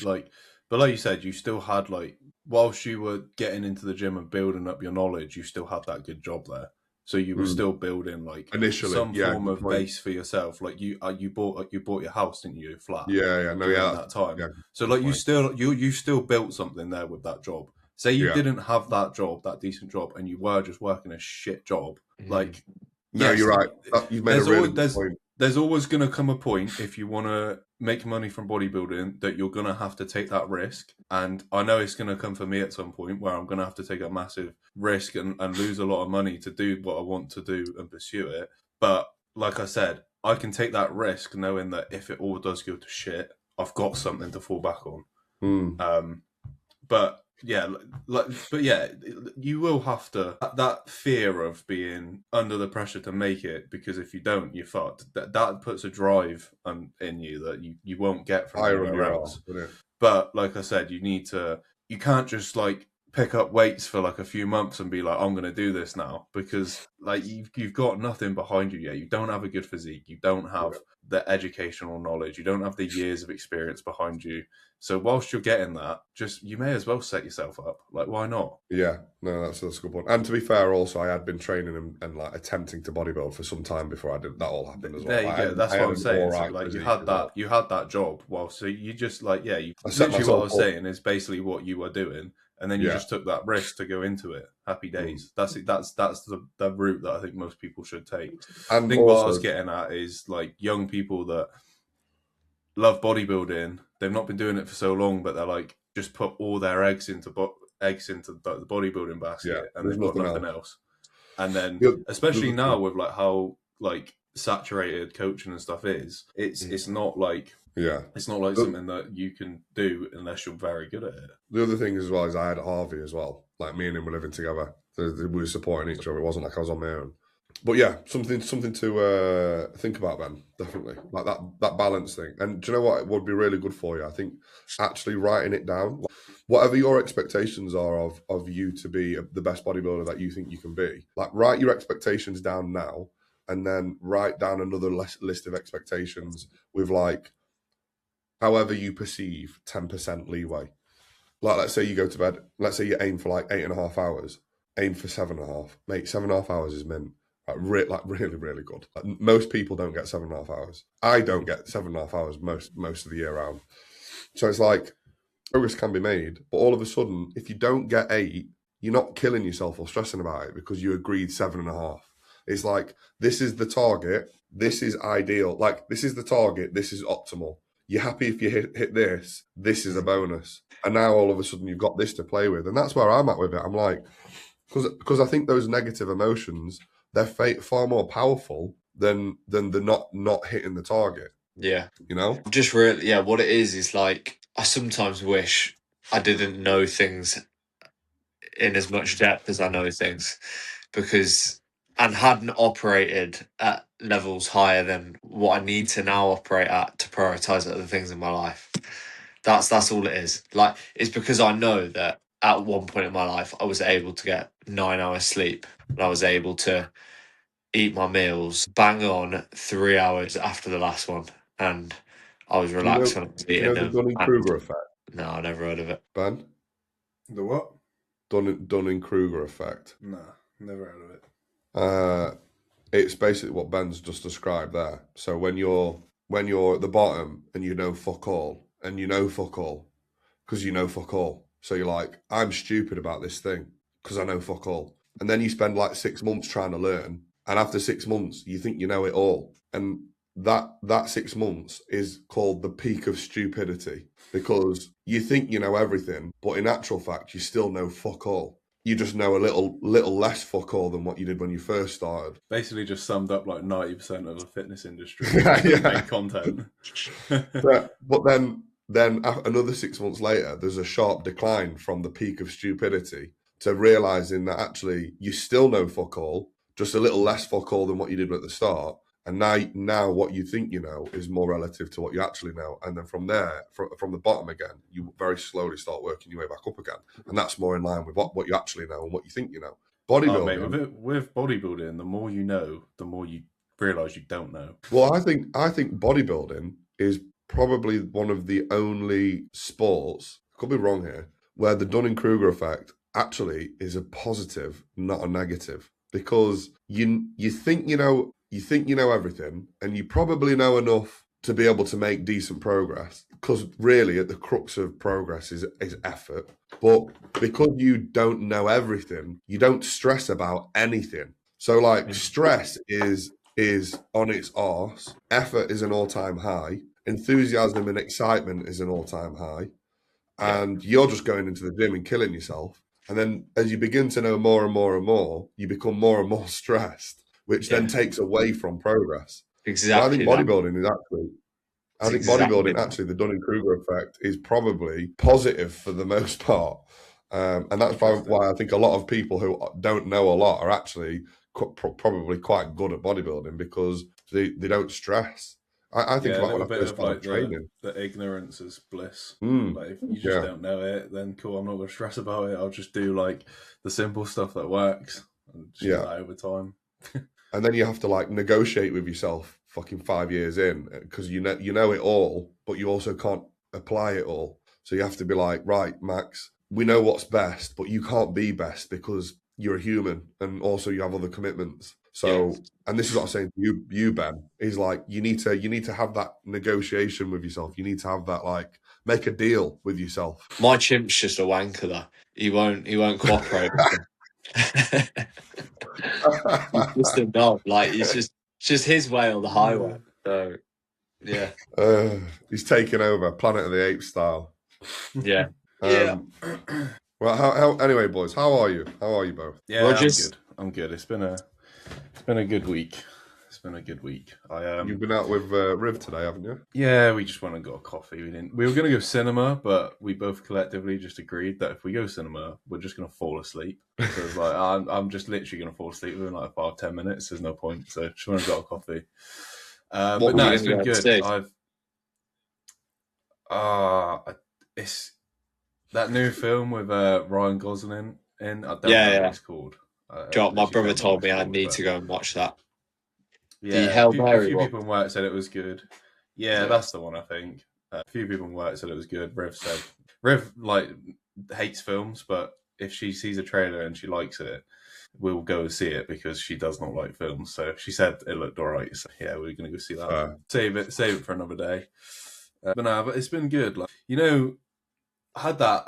like, but like you said, you still had like, whilst you were getting into the gym and building up your knowledge, you still had that good job there. So you were still building like initially some form of base for yourself. Like you bought your house, didn't you? Flat. That time. Yeah. So like you still built something there with that job. Say you didn't have that job, that decent job, and you were just working a shit job. Like no, you're right. You've made a really good point. there's always going to come a point, if you want to make money from bodybuilding, that you're going to have to take that risk. And I know it's going to come for me at some point where I'm going to have to take a massive risk and lose a lot of money to do what I want to do and pursue it. But like I said, I can take that risk knowing that if it all does go to shit, I've got something to fall back on. But yeah, you will have to, that fear of being under the pressure to make it, because if you don't, you're fucked. That puts a drive in you that you won't get from anywhere else. But like I said, you can't just like pick up weights for like a few months and be like, I'm going to do this now, because like you've got nothing behind you yet. You don't have a good physique. You don't have the educational knowledge. You don't have the years of experience behind you. So whilst you're getting that, you may as well set yourself up. Like, why not? Yeah, no, that's a good point. And to be fair, also, I had been training and like attempting to bodybuild for some time before that all happened as well. There you go. That's what I'm saying. So, like, you had that job. Well, so you just like, literally what I was saying is basically what you were doing. And then you just took that risk to go into it. Happy days. That's the route that I think most people should take. And I think what I was getting at is like young people that love bodybuilding. They've not been doing it for so long, but they're like just put all their eggs into the bodybuilding basket, and they've got nothing else. And then, especially now with like how like saturated coaching and stuff is, it's not like. Yeah, it's not like something that you can do unless you're very good at it. The other thing as well is I had Harvey as well. Like me and him were living together. We were supporting each other. It wasn't like I was on my own. But yeah, something to think about, Ben. Definitely, like that balance thing. And do you know what? It would be really good for you. I think actually writing it down, whatever your expectations are of you to be the best bodybuilder that you think you can be. Like write your expectations down now, and then write down another list of expectations with like. However you perceive 10% leeway. Like, let's say you go to bed, let's say you aim for like 8.5 hours, aim for 7.5. Mate, 7.5 hours is mint. Like really, really good. Like, most people don't get 7.5 hours. I don't get 7.5 hours most of the year round. So it's like, progress can be made, but all of a sudden, if you don't get 8, you're not killing yourself or stressing about it because you agreed 7.5. It's like, this is the target, this is ideal. Like, this is the target, this is optimal. You're happy if you hit this. This is a bonus. And now all of a sudden you've got this to play with. And that's where I'm at with it. I'm like, because I think those negative emotions, they're far more powerful than the not hitting the target. Yeah. You know? Just really, what it is like, I sometimes wish I didn't know things in as much depth as I know things, and hadn't operated at levels higher than what I need to now operate at to prioritize other things in my life. That's all it is. Like, it's because I know that at one point in my life, I was able to get 9 hours sleep, and I was able to eat my meals bang on 3 hours after the last one, and I was relaxed when I was eating them. The Dunning-Kruger effect? No, I never heard of it. Ben? The what? Dunning-Kruger effect. No, never heard of it. It's basically what Ben's just described there. So when you're at the bottom and you know fuck all, and you know fuck all because you know fuck all, so you're like, I'm stupid about this thing because I know fuck all, and then you spend like 6 months trying to learn, and after 6 months you think you know it all, and that 6 months is called the peak of stupidity, because you think you know everything, but in actual fact you still know fuck all. You just know a little less fuck all than what you did when you first started. Basically just summed up like 90% of the fitness industry. Yeah. Content. but then another 6 months later, there's a sharp decline from the peak of stupidity to realising that actually you still know fuck all, just a little less fuck all than what you did at the start. And now what you think you know is more relative to what you actually know. And then from there, from the bottom again, you very slowly start working your way back up again. And that's more in line with what you actually know and what you think you know. Bodybuilding. Mate, with bodybuilding, the more you know, the more you realise you don't know. Well, I think bodybuilding is probably one of the only sports, I could be wrong here, where the Dunning-Kruger effect actually is a positive, not a negative. Because you think you know everything, and you probably know enough to be able to make decent progress, because really at the crux of progress is effort. But because you don't know everything, you don't stress about anything. So like stress is is on its arse. Effort is an all-time high. Enthusiasm and excitement is an all-time high. And you're just going into the gym and killing yourself. And then as you begin to know more and more and more, you become more and more stressed, which then takes away from progress. Exactly. So I think bodybuilding is actually, actually, the Dunning-Kruger effect is probably positive for the most part. And that's why I think a lot of people who don't know a lot are actually probably quite good at bodybuilding, because they don't stress. I think about when I first started training. The ignorance is bliss. Like, if you just don't know it, then cool, I'm not going to stress about it. I'll just do like the simple stuff that works. And just do that over time. And then you have to like negotiate with yourself fucking 5 years in, because you know it all, but you also can't apply it all. So you have to be like, right, Max, we know what's best, but you can't be best because you're a human, and also you have other commitments. So, and this is what I'm saying to you, Ben, is like, you need to have that negotiation with yourself. You need to have that, like, make a deal with yourself. My chimp's just a wanker though. He won't cooperate. He's just a dog. Like, it's just his way or the highway. So yeah. He's taking over Planet of the Apes style. Yeah. Well, how anyway, boys, how are you? How are you both? Yeah, I'm good. It's been a good week. You've been out with Riv today, haven't you? Yeah, we just went and got a coffee. We were going to go cinema, but we both collectively just agreed that if we go cinema, we're just going to fall asleep. So it's like, I'm just literally going to fall asleep within like 5-10 minutes. There's no point. So just went and got a coffee. But no, it's been good. It's that new film with Ryan Gosling in. I don't know what it's called. My brother told me I need to go and watch that. Yeah, a few people in work said it was good. Yeah, that's the one, I think. A few people in work said it was good. Riv like hates films, but if she sees a trailer and she likes it, we'll go see it because she does not like films. So she said it looked alright. So yeah, we're gonna go see that. Save it for another day. But it's been good. Like, you know, I had that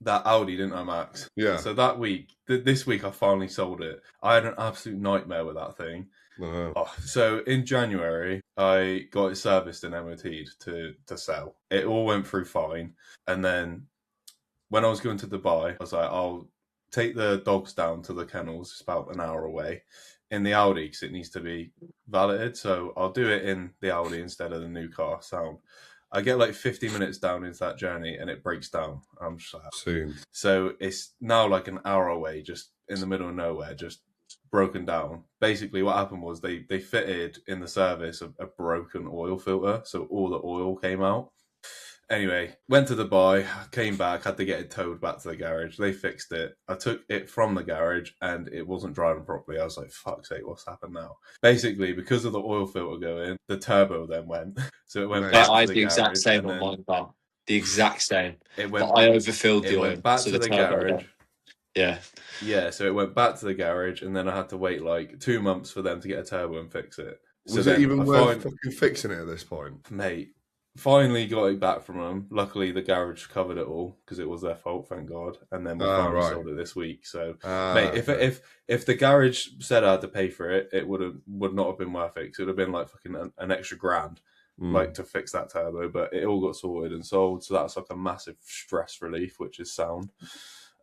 Audi, didn't I, Max? Yeah. So that week, this week, I finally sold it. I had an absolute nightmare with that thing. So in January, I got it serviced and MOT'd to sell. It all went through fine. And then when I was going to Dubai, I was like, I'll take the dogs down to the kennels. It's about an hour away in the Audi because it needs to be validated. So I'll do it in the Audi instead of the new car sound. I get like 50 minutes down into that journey and it breaks down. I'm just like, so it's now like an hour away, just in the middle of nowhere, just broken down. Basically what happened was they fitted in the service a broken oil filter, so all the oil came out. Anyway, went to Dubai, came back, had to get it towed back to the garage. They fixed it. I took it from the garage and it wasn't driving properly. I was like, fuck's sake, what's happened now? Basically, because of the oil filter going, the turbo then went. So it went back to the garage. The exact same on my car. The exact same. I overfilled the oil. Went back to the garage. Yeah. Yeah, so it went back to the garage and then I had to wait like 2 months for them to get a turbo and fix it. Was it even worth fucking fixing it at this point? Mate, finally got it back from them. Luckily, the garage covered it all because it was their fault, thank God. And then we finally sold it this week. So, mate, if the garage said I had to pay for it, it would not have been worth it. It would have been like fucking an extra grand, like to fix that turbo. But it all got sorted and sold, so that's like a massive stress relief, which is sound.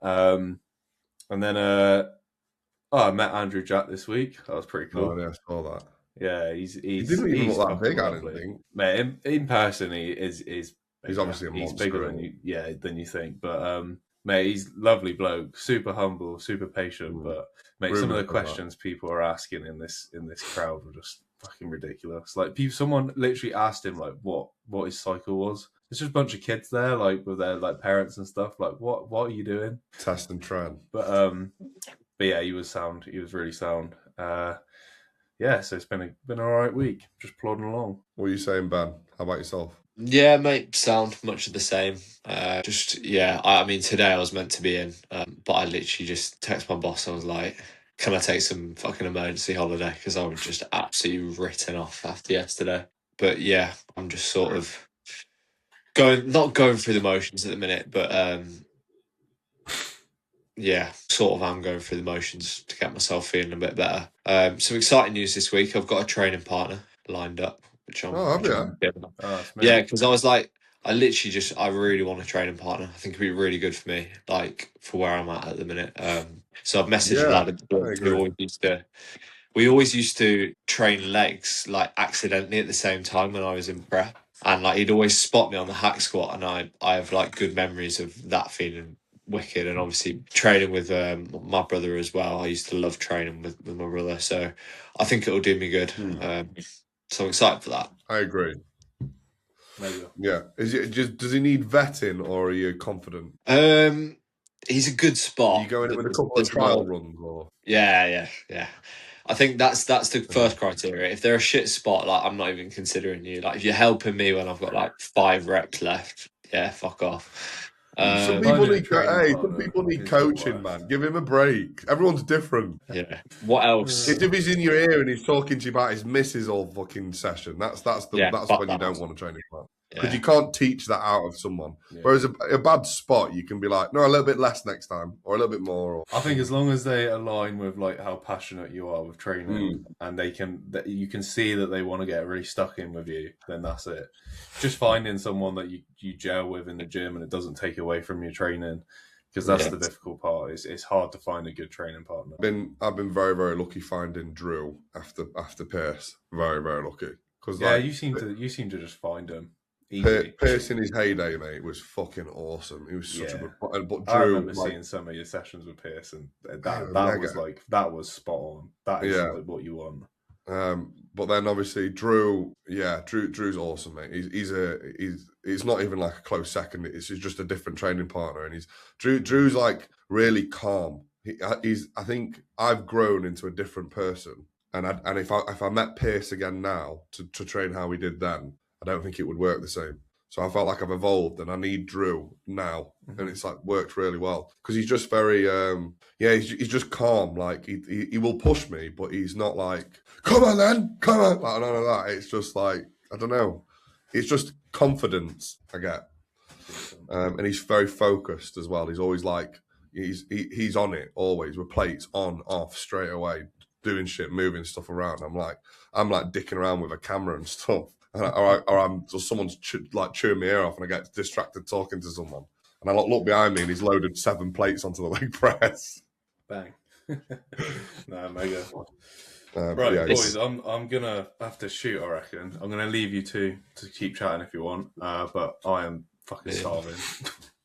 And then I met Andrew Jack this week. That was pretty cool. Oh, yeah, I saw that. Yeah, he didn't even look that big, I didn't think. Mate, in person, he's obviously a monster. He's bigger than you think. But mate, he's lovely bloke, super humble, super patient. But mate, some of the questions people are asking in this crowd were just fucking ridiculous. Like, someone literally asked him like what his cycle was. It's just a bunch of kids there, like with their like parents and stuff. Like, what are you doing? Test and trend. But yeah, he was sound. He was really sound. Yeah, so it's been an all right week, just plodding along. What are you saying, Ben? How about yourself? Yeah, mate, sound much of the same. I mean, today I was meant to be in, but I literally just texted my boss. I was like, can I take some fucking emergency holiday? Because I was just absolutely written off after yesterday. But yeah, I'm just sort of not going through the motions at the minute, but sort of am going through the motions to get myself feeling a bit better. Some exciting news this week. I've got a training partner lined up, which I'm yeah, because I was like, I really want a training partner. I think it'd be really good for me, like for where I'm at the minute. So I've messaged a lad who we always used to train legs like accidentally at the same time when I was in prep. And like he'd always spot me on the hack squat, and I have like good memories of that feeling wicked. And obviously training with my brother as well. I used to love training with my brother, so I think it'll do me good. So I'm excited for that. I agree. Maybe. Yeah. Does he need vetting, or are you confident? He's a good spot. Are you going in with a couple of trial runs, or? Yeah. I think that's the first criteria. If they're a shit spot, like I'm not even considering you. Like if you're helping me when I've got like 5 reps left, yeah, fuck off. Some people need coaching, man. Give him a break. Everyone's different. Yeah. What else? If he's in your ear and he's talking to you about his missus all fucking session, that's when you don't want to train him, man. Because you can't teach that out of someone. Yeah. Whereas a bad spot, you can be like, no, a little bit less next time, or a little bit more. I think as long as they align with like how passionate you are with training, and you can see that they want to get really stuck in with you, then that's it. Just finding someone that you gel with in the gym and it doesn't take away from your training, because that's the difficult part. It's hard to find a good training partner. I've been very, very lucky finding Drew after Pierce. Very, very lucky. You seem to just find him. Pierce in his heyday, mate, was fucking awesome. He was such a good. But Drew, I remember seeing some of your sessions with Pierce, and that was spot on. That is like what you want. But then obviously Drew's awesome, mate. He's not even like a close second. It's just a different training partner, and Drew's like really calm. I think I've grown into a different person, and if I met Pierce again now to train how we did then, I don't think it would work the same. So I felt like I've evolved, and I need Drew now, and it's like worked really well because he's just very, he's just calm. Like he will push me, but he's not like, come on, like none of that. It's just like, I don't know, it's just confidence I get, and he's very focused as well. He's always like, he's on it always with plates on, off, straight away, doing shit, moving stuff around. I'm like dicking around with a camera and stuff. Or someone's chewing my ear off, and I get distracted talking to someone, and I look behind me, and he's loaded 7 plates onto the leg press. Bang! Nah, mega. Right, boys, I'm gonna have to shoot. I reckon I'm gonna leave you to keep chatting if you want, but I am fucking starving.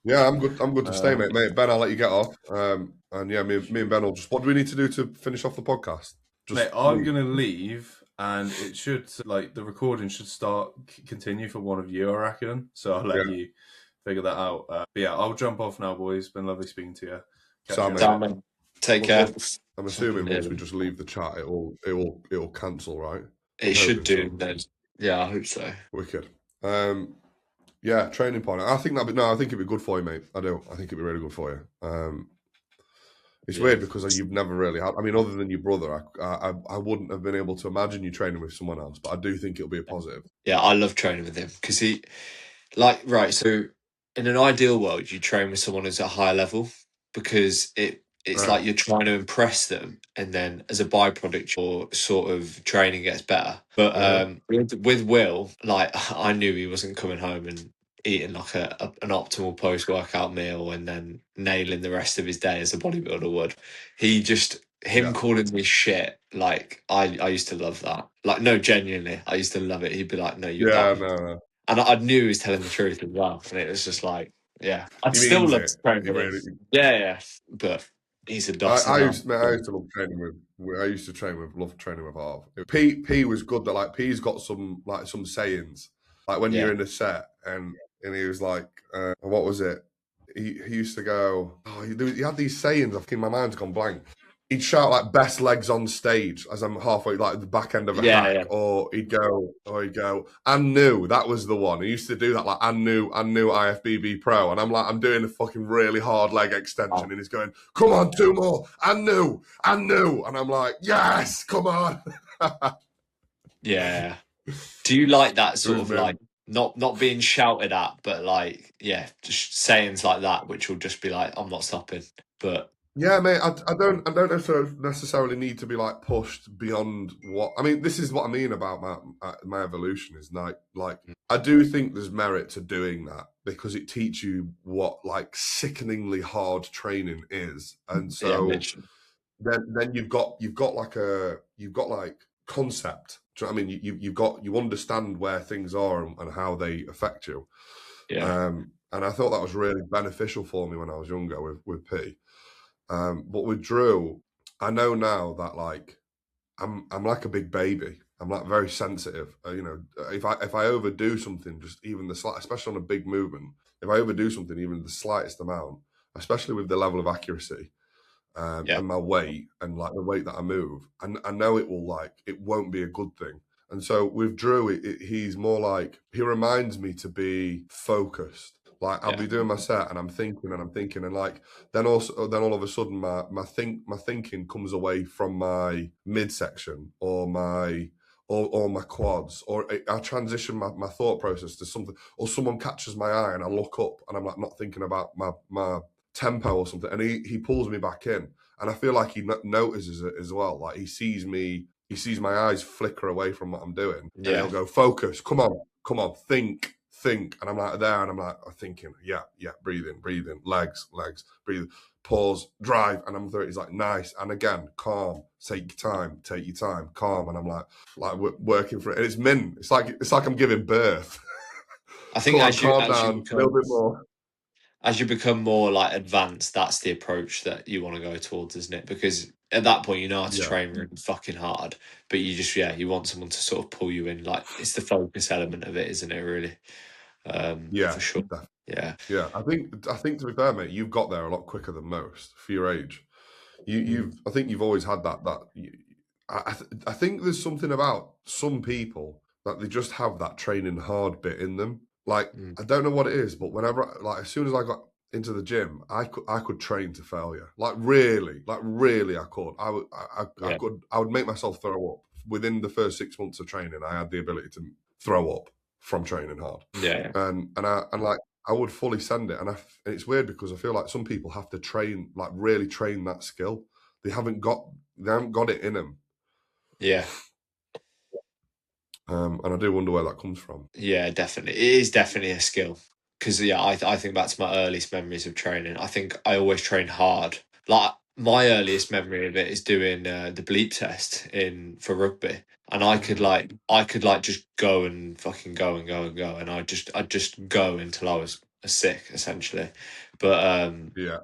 Yeah, I'm good to stay, mate. Ben, I'll let you get off. And yeah, me and Ben will just. What do we need to do to finish off the podcast? I'm gonna leave. And it should, the recording should continue for one of you, I reckon. So I'll let you figure that out. But yeah, I'll jump off now, boys. Been lovely speaking to you. Sam, take care. I'm assuming once we just leave the chat, it'll cancel, right? It should do then. Yeah, I hope so. Wicked. Yeah, training partner. I think it'd be good for you, mate. I do. I think it'd be really good for you. It's weird because you've never really had. I mean, other than your brother, I wouldn't have been able to imagine you training with someone else. But I do think it'll be a positive. Yeah, I love training with him because so in an ideal world, you train with someone who's at a higher level because it's like you're trying to impress them, and then as a byproduct, your sort of training gets better. But with Will, like I knew he wasn't coming home and eating like an optimal post-workout meal and then nailing the rest of his day as a bodybuilder would. Calling me shit, like I used to love that. Like, no, genuinely, I used to love it. He'd be like, no, you're dumb. No. And I knew he was telling the truth as well. And it was just like, yeah. I'd still love to train with him. Yeah. But he's a dust. I used to love training with, love training with Harv. P was good that like P's got some sayings. Like when you're in a set and he was like, what was it? He used to go, he had these sayings. I think my mind's gone blank. He'd shout like best legs on stage as I'm halfway like the back end of a hack, or he'd go, and new. That was the one. He used to do that like and new IFBB Pro, and I'm like, I'm doing a fucking really hard leg extension, and he's going, come on, 2 more, and new, and I'm like, yes, come on. Yeah. Do you like that sort of like not being shouted at, but like just sayings like that, which will just be like, I'm not stopping. But Yeah, mate. I don't necessarily need to be like pushed beyond what. I mean, this is what I mean about my evolution is like I do think there's merit to doing that because it teaches you what like sickeningly hard training is, and Yeah, so then you've got like concept. Do you know what I mean? You understand where things are and how they affect you. yeah, And I thought that was really beneficial for me when I was younger with P. But with Drew, I know now that like I'm like a big baby. I'm like very sensitive. You know, if I overdo something, just even the slight, especially on a big movement, if I overdo something, even the slightest amount, especially with the level of accuracy yeah, and my weight and like the weight that I move, and I know it won't be a good thing. And so with Drew, he's more like he reminds me to be focused. Like I'll yeah, be doing my set and I'm thinking and like then all of a sudden my thinking comes away from my midsection or my quads, or I transition my thought process to something, or someone catches my eye and I look up and I'm like not thinking about my tempo or something, and he pulls me back in, and I feel like he notices it as well. Like he sees my eyes flicker away from what I'm doing, and yeah, he'll go, focus, come on, think, and I'm like there, and I'm like thinking, yeah, breathing, legs, breathe, pause, drive, and I'm there. He's like, nice, and again, calm, take your time, calm, and I'm like working for it, and it's mint. It's like I'm giving birth. I think Come on, calm down, a little bit more. as you become more like advanced, that's the approach that you want to go towards, isn't it? Because at that point, you know how to Yeah, train really fucking hard, but you just, you want someone to sort of pull you in. Like it's the focus element of it, isn't it? Really, yeah. for sure. Yeah, Yeah, I think to be fair, mate, you've got there a lot quicker than most for your age. I think you've always had that. I think there's something about some people that they just have that training hard bit in them. Like mm. I don't know what it is, but whenever like as soon as I got into the gym, I could train to failure. Like really, I could. I Yeah, could. I would make myself throw up within the first 6 months of training. I had the ability to throw up from training hard, yeah, and like I would fully send it. And it's weird because I feel like some people have to train, like really train that skill. They haven't got it in them. yeah. And I do wonder where that comes from. Yeah, definitely. It is definitely a skill. Because, I think back to my earliest memories of training. I think I always trained hard. Like, my earliest memory of it is doing the bleep test for rugby. And I could just go and fucking go and go and go. And I'd just go until I was sick, essentially. But Yeah.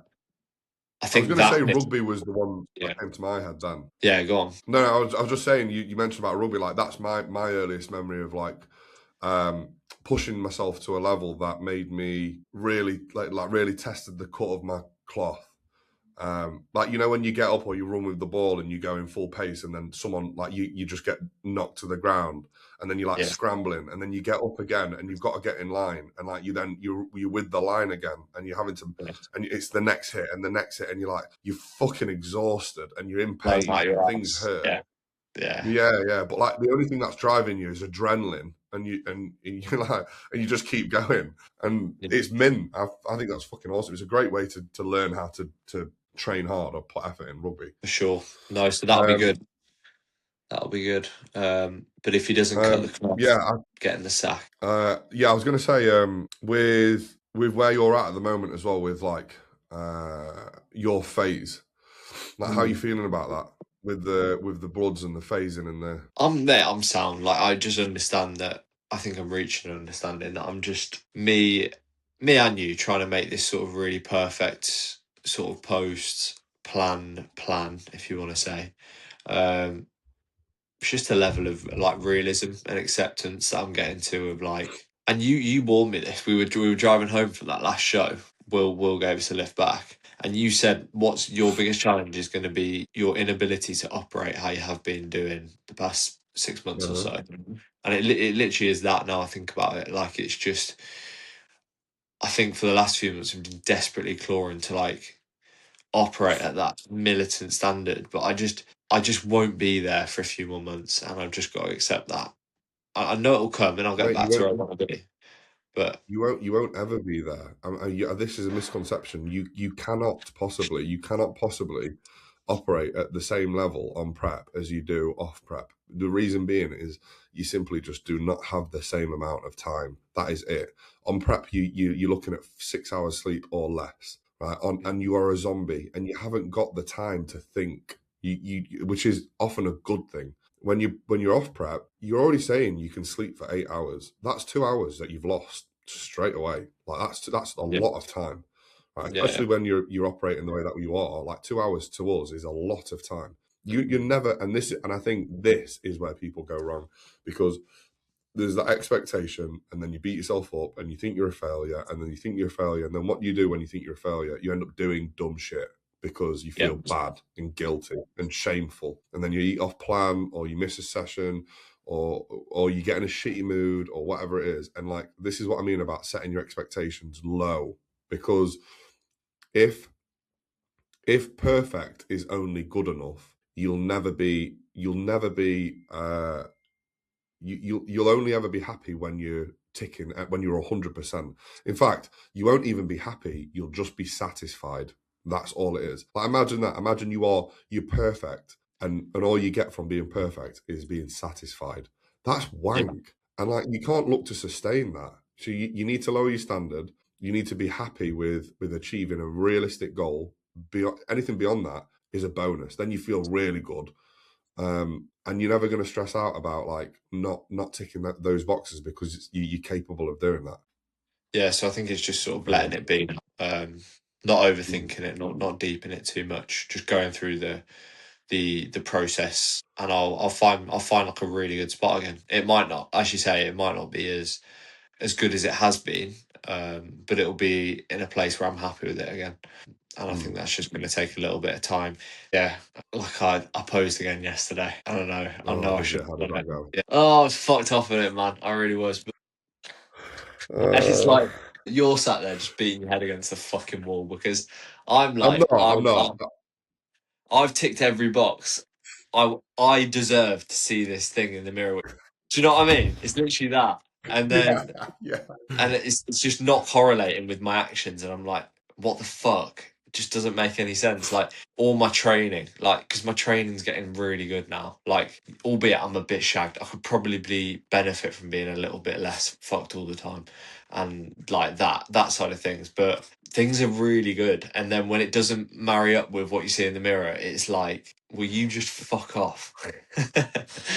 I I was think going to that, say rugby was the one yeah, that came to my head then. yeah, go on. No, I was just saying you mentioned about rugby. Like that's my earliest memory of like pushing myself to a level that made me really like really tested the cut of my cloth. Like when you get up or you run with the ball and you go in full pace, and then someone like you just get knocked to the ground, and then you're like Yeah, scrambling, and then you get up again and you've got to get in line, and like you're with the line again, and you're having to, yeah. and it's the next hit and the next hit, and you're fucking exhausted and you're in Blows pain out your and things ass. hurt. Yeah, yeah. Yeah, but like the only thing that's driving you is adrenaline, and you're like, and you just keep going, and Yeah, it's mint. I think that's fucking awesome. It's a great way to learn how to train hard or put effort in rugby. for sure. No, so that'll be Um, good. That'll be good. But if he doesn't cut the cloth, yeah, getting the sack. yeah. I was going to say with where you're at the moment as well, with like your phase, like how are you feeling about that with the bloods and the phasing and the I'm sound. Like I just understand that. I think I'm reaching an understanding that I'm just me and you trying to make this sort of really perfect sort of post plan, if you want to say. Um, it's just a level of like realism and acceptance that I'm getting to of like, and you warned me this. We were driving home from that last show. Will gave us a lift back, and you said, "What's your biggest challenge is going to be your inability to operate how you have been doing the past 6 months or uh-huh. so." And it literally is that. Now I think about it, like it's just. I think for the last few months, I've been desperately clawing to like operate at that militant standard, but I just won't be there for a few more months, and I've just got to accept that. I know it'll come, and I'll get Mate, back you to where I won't. want to be. But you won't ever be there. This is a misconception. You cannot possibly operate at the same level on prep as you do off prep. The reason being is you simply just do not have the same amount of time. That is it. On prep, you're looking at 6 hours sleep or less, right? And you are a zombie, and you haven't got the time to think. Which is often a good thing. When you're off prep, you're already saying you can sleep for 8 hours. That's 2 hours that you've lost straight away. Like that's a lot of time. Right? Especially when you're operating the way that you are, like 2 hours to us is a lot of time. You're never, and I think this is where people go wrong, because there's that expectation, and then you beat yourself up, and you think you're a failure, and then you think you're a failure, and then what you do when you think you're a failure, you end up doing dumb shit because you feel bad and guilty and shameful, and then you eat off plan, or you miss a session, or you get in a shitty mood, or whatever it is. And like, this is what I mean about setting your expectations low, because if perfect is only good enough, you'll only ever be happy when you're ticking, when you're 100%. In fact, you won't even be happy. You'll just be satisfied. That's all it is. Like, imagine that. Imagine you're perfect, and all you get from being perfect is being satisfied. That's wank. And like, you can't look to sustain that. So you need to lower your standard. You need to be happy with achieving a realistic goal. Anything beyond that is a bonus. Then you feel really good. And you're never going to stress out about like not ticking those boxes, because you're capable of doing that. Yeah, so I think it's just sort of letting it be, not overthinking it, not deep in it too much, just going through the process, and I'll find like a really good spot again. It might not, as you say, it might not be as good as it has been, but it'll be in a place where I'm happy with it again. And I think that's just going to take a little bit of time. Yeah, like I posed again yesterday. I don't know. I know I should. Yeah. Oh, I was fucked off with it, man. I really was. But and it's like you're sat there just beating your head against the fucking wall, because I'm not. I've ticked every box. I deserve to see this thing in the mirror. Do you know what I mean? It's literally that. And then and it's just not correlating with my actions, and I'm like, what the fuck? It just doesn't make any sense. Like, all my training, like, because my training's getting really good now, like, albeit I'm a bit shagged, I could probably benefit from being a little bit less fucked all the time, and like that side of things. But things are really good, and then when it doesn't marry up with what you see in the mirror, it's like, will you just fuck off?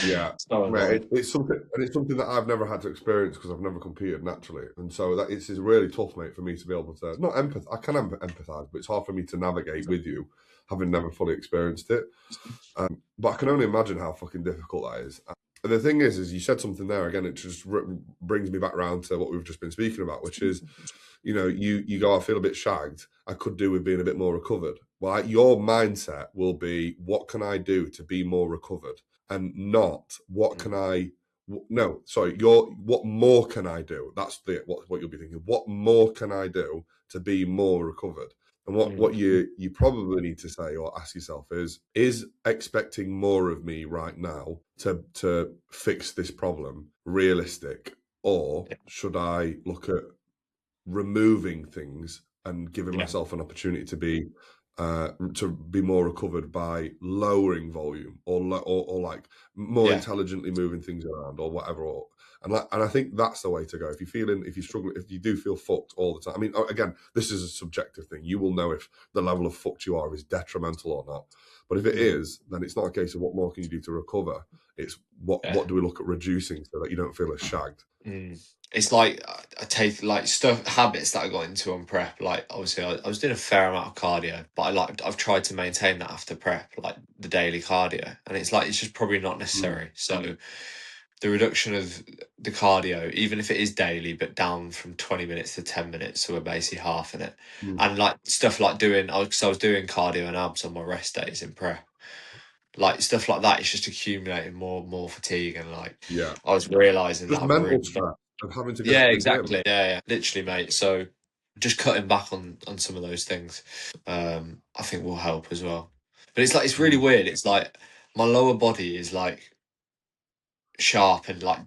Yeah, it's something that I've never had to experience, because I've never competed naturally, and so that it's really tough, mate, for me to be able to not empath. I can empathise, but it's hard for me to navigate with you, having never fully experienced it. But I can only imagine how fucking difficult that is. And the thing is you said something there again. It just brings me back round to what we've just been speaking about, which is, you go, I feel a bit shagged. I could do with being a bit more recovered. Well, your mindset will be, what can I do to be more recovered? And not, what can I... No, sorry, what more can I do? That's what you'll be thinking. What more can I do to be more recovered? And what you probably need to say or ask yourself is expecting more of me right now to fix this problem realistic? Or should I look at removing things and giving myself an opportunity to be more recovered by lowering volume, or like more intelligently moving things around, or whatever? And I think that's the way to go. If you struggle, if you do feel fucked all the time, I mean, again, this is a subjective thing. You will know if the level of fucked you are is detrimental or not. But if it is, then it's not a case of what more can you do to recover. It's what do we look at reducing so that you don't feel as shagged. It's like, I take like habits that I got into on prep. Like, obviously I was doing a fair amount of cardio, but I've tried to maintain that after prep, like the daily cardio, and it's like, it's just probably not necessary. So the reduction of the cardio, even if it is daily, but down from 20 minutes to 10 minutes, so we're basically half in it. And like stuff like I was doing cardio and abs on my rest days in prep. Like, stuff like that, it's just accumulating more fatigue, and like, I was realising that I'm really stress of having to go to the exactly gym. Literally, mate. So just cutting back on some of those things, I think will help as well. But it's like, it's really weird. It's like my lower body is like sharp and like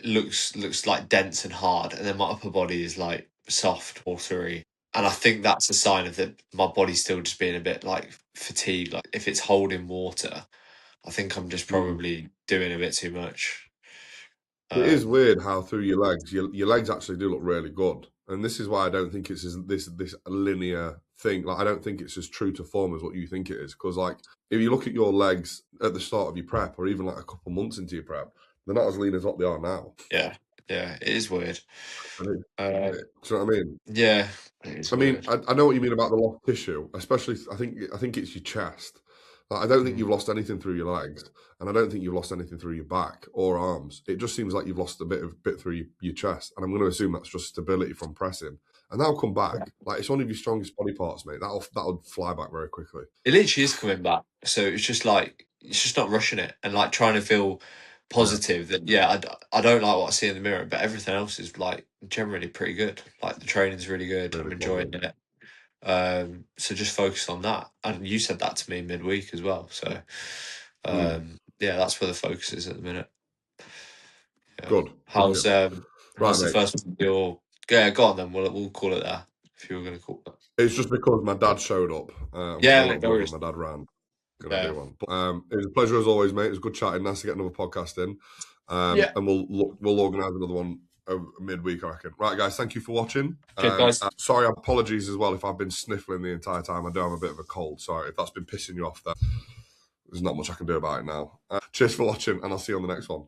looks like dense and hard, and then my upper body is like soft, watery. And I think that's a sign of that my body's still just being a bit like fatigued. Like if it's holding water, I think I'm just probably doing a bit too much. It is weird how through your legs actually do look really good, and this is why I don't think it's this linear thing. Like I don't think it's as true to form as what you think it is. Because like if you look at your legs at the start of your prep, or even like a couple months into your prep, they're not as lean as what they are now. Yeah, it is weird. Do you know what I mean? Yeah, I mean, I know what you mean about the lost tissue, especially I think it's your chest. Like, I don't think you've lost anything through your legs, and I don't think you've lost anything through your back or arms. It just seems like you've lost a bit through your chest, and I'm going to assume that's just stability from pressing, and that'll come back. Like it's one of your strongest body parts, mate. That'll fly back very quickly. It literally is coming back, so it's just not rushing it and like trying to feel positive that I don't like what I see in the mirror, but everything else is like generally pretty good. Like the training's really good. I'm enjoying it. So just focus on that. And you said that to me midweek as well. So that's where the focus is at the minute. Yeah. Good. How's the first one? Go on then. We'll call it there. If you were going to call it. It's just because my dad showed up. My dad ran. Gonna do one. But, it was a pleasure as always, mate. It was good chatting. Nice to get another podcast in. And we'll organise another one midweek, I reckon. Right, guys, thank you for watching. Guys. Sorry, apologies as well if I've been sniffling the entire time. I do have a bit of a cold. Sorry if that's been pissing you off. There's not much I can do about it now. Cheers for watching, and I'll see you on the next one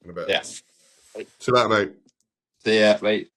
in a bit. Yeah. See you later, mate. See ya, mate.